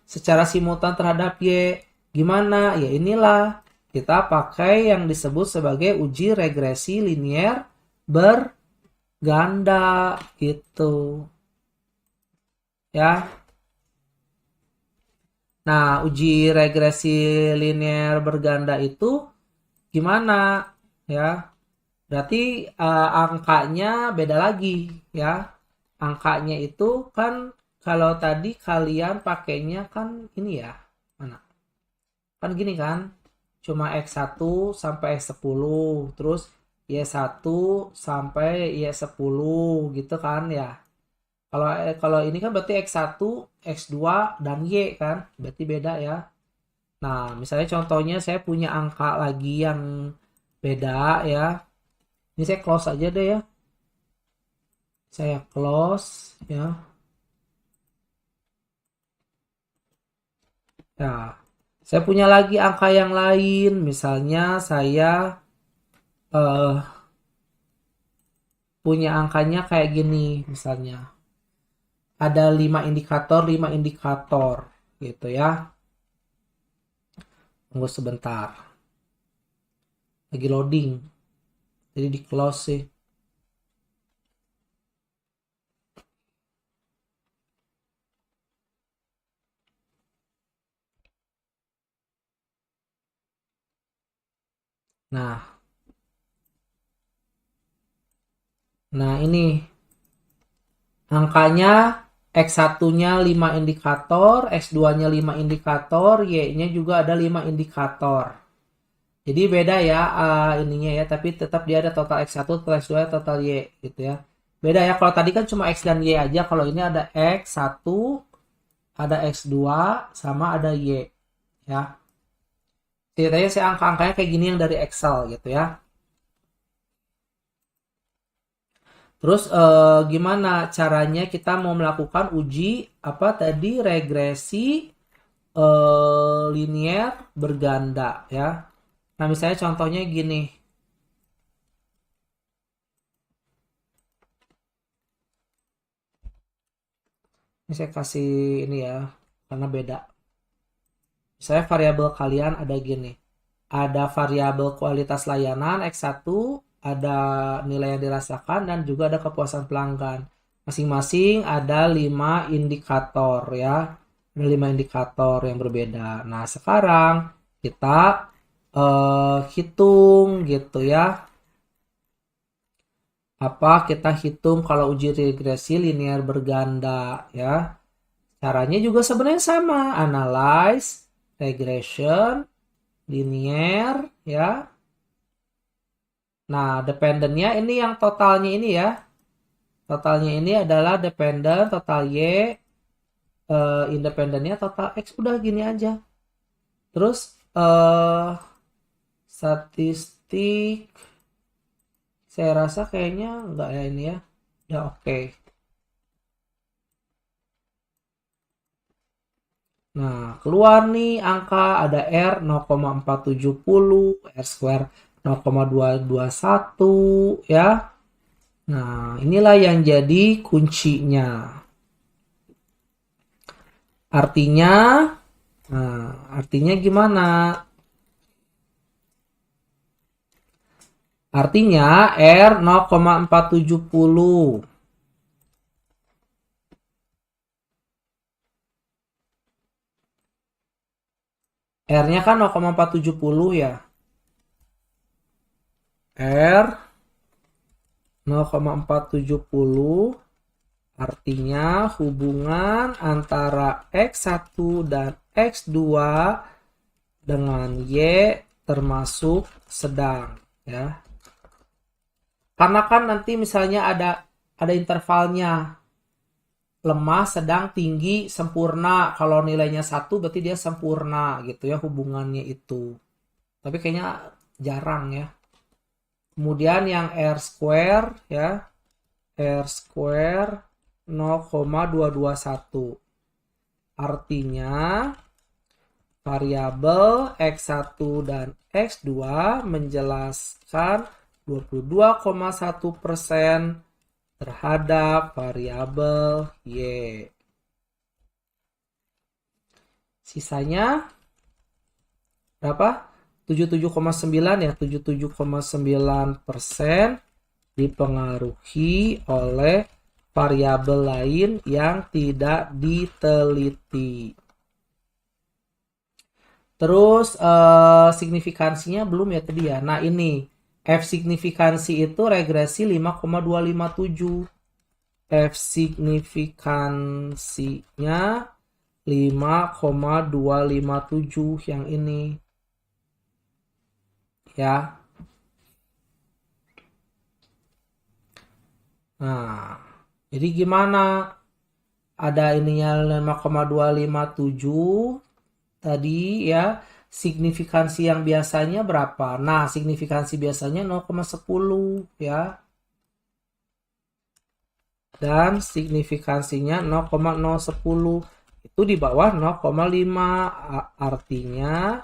secara simultan terhadap Y. Gimana? Ya inilah, kita pakai yang disebut sebagai uji regresi linear berganda gitu. Ya. Nah, uji regresi linear berganda itu gimana? Ya, berarti angkanya beda lagi ya. Angkanya itu kan kalau tadi kalian pakainya kan ini ya. Mana? Kan gini kan. Cuma X1 sampai X10, terus Y1 sampai Y10 gitu kan ya. Kalau ini kan berarti X1, X2 dan Y kan, berarti beda ya. Nah, misalnya contohnya saya punya angka lagi yang beda ya. Ini saya close aja deh ya. Saya close ya. Nah, saya punya lagi angka yang lain. Misalnya saya punya angkanya kayak gini misalnya. Ada 5 indikator gitu ya. Tunggu sebentar. Lagi loading. Jadi di close sih. Nah ini angkanya X1-nya 5 indikator, X2-nya 5 indikator, Y-nya juga ada 5 indikator. Jadi beda ya ininya ya, tapi tetap dia ada total X1, total X2, total Y gitu ya. Beda ya, kalau tadi kan cuma X dan Y aja, kalau ini ada X1, ada X2, sama ada Y ya. Ceritanya saya angka-angkanya kayak gini yang dari Excel gitu ya. Terus gimana caranya kita mau melakukan uji apa tadi regresi linier berganda ya. Nah, misalnya contohnya gini. Ini saya kasih ini ya, karena beda. Misalnya variabel kalian ada gini. Ada variabel kualitas layanan X1, ada nilai yang dirasakan, dan juga ada kepuasan pelanggan. Masing-masing ada 5 indikator ya. Ada 5 indikator yang berbeda. Nah, sekarang kita hitung gitu ya. Kita hitung kalau uji regresi linear berganda ya. Caranya juga sebenarnya sama. Analyze, regression, linear ya. Nah, dependennya ini yang totalnya ini ya. Totalnya ini adalah dependent, total Y, independennya total X. Udah gini aja. Terus statistik saya rasa kayaknya enggak ya ini ya. Ya oke. Nah, keluar nih angka ada R 0,470, R square 0,221 ya. Nah, inilah yang jadi kuncinya. Artinya gimana? Artinya R 0,470. R-nya kan 0,470 ya. R 0,470 artinya hubungan antara X1 dan X2 dengan Y termasuk sedang ya. Karena kan nanti misalnya ada intervalnya. Lemah, sedang, tinggi, sempurna. Kalau nilainya 1 berarti dia sempurna gitu ya hubungannya itu. Tapi kayaknya jarang ya. Kemudian yang R square ya. R square 0,221. Artinya variabel X1 dan X2 menjelaskan 22,1% terhadap variabel Y. Sisanya berapa? 77,9 ya, 77,9% dipengaruhi oleh variabel lain yang tidak diteliti. Terus signifikansinya belum ya tadi ya. Nah ini F signifikansi itu regresi 5,257. F signifikansinya 5,257 yang ini. Ya. Nah, jadi gimana? Ada ininya 5,257 tadi ya. signifikansi yang biasanya berapa? Nah, signifikansi biasanya 0,10 ya. Dan signifikansinya 0,010 itu di bawah 0,5. Artinya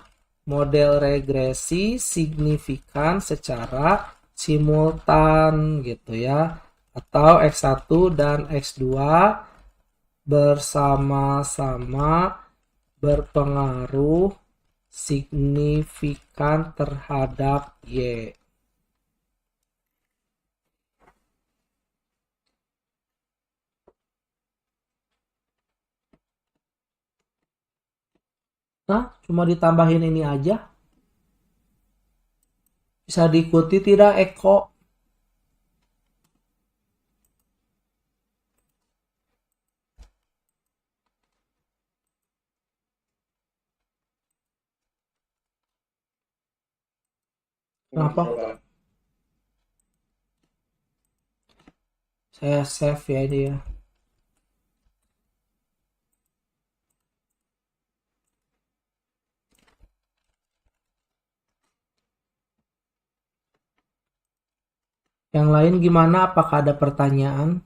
model regresi signifikan secara simultan gitu ya, atau X1 dan X2 bersama-sama berpengaruh signifikan terhadap Y. Nah, cuma ditambahin ini aja. Bisa diikuti tidak, Eko? Kenapa? Saya save ya dia. Yang lain gimana? Apakah ada pertanyaan?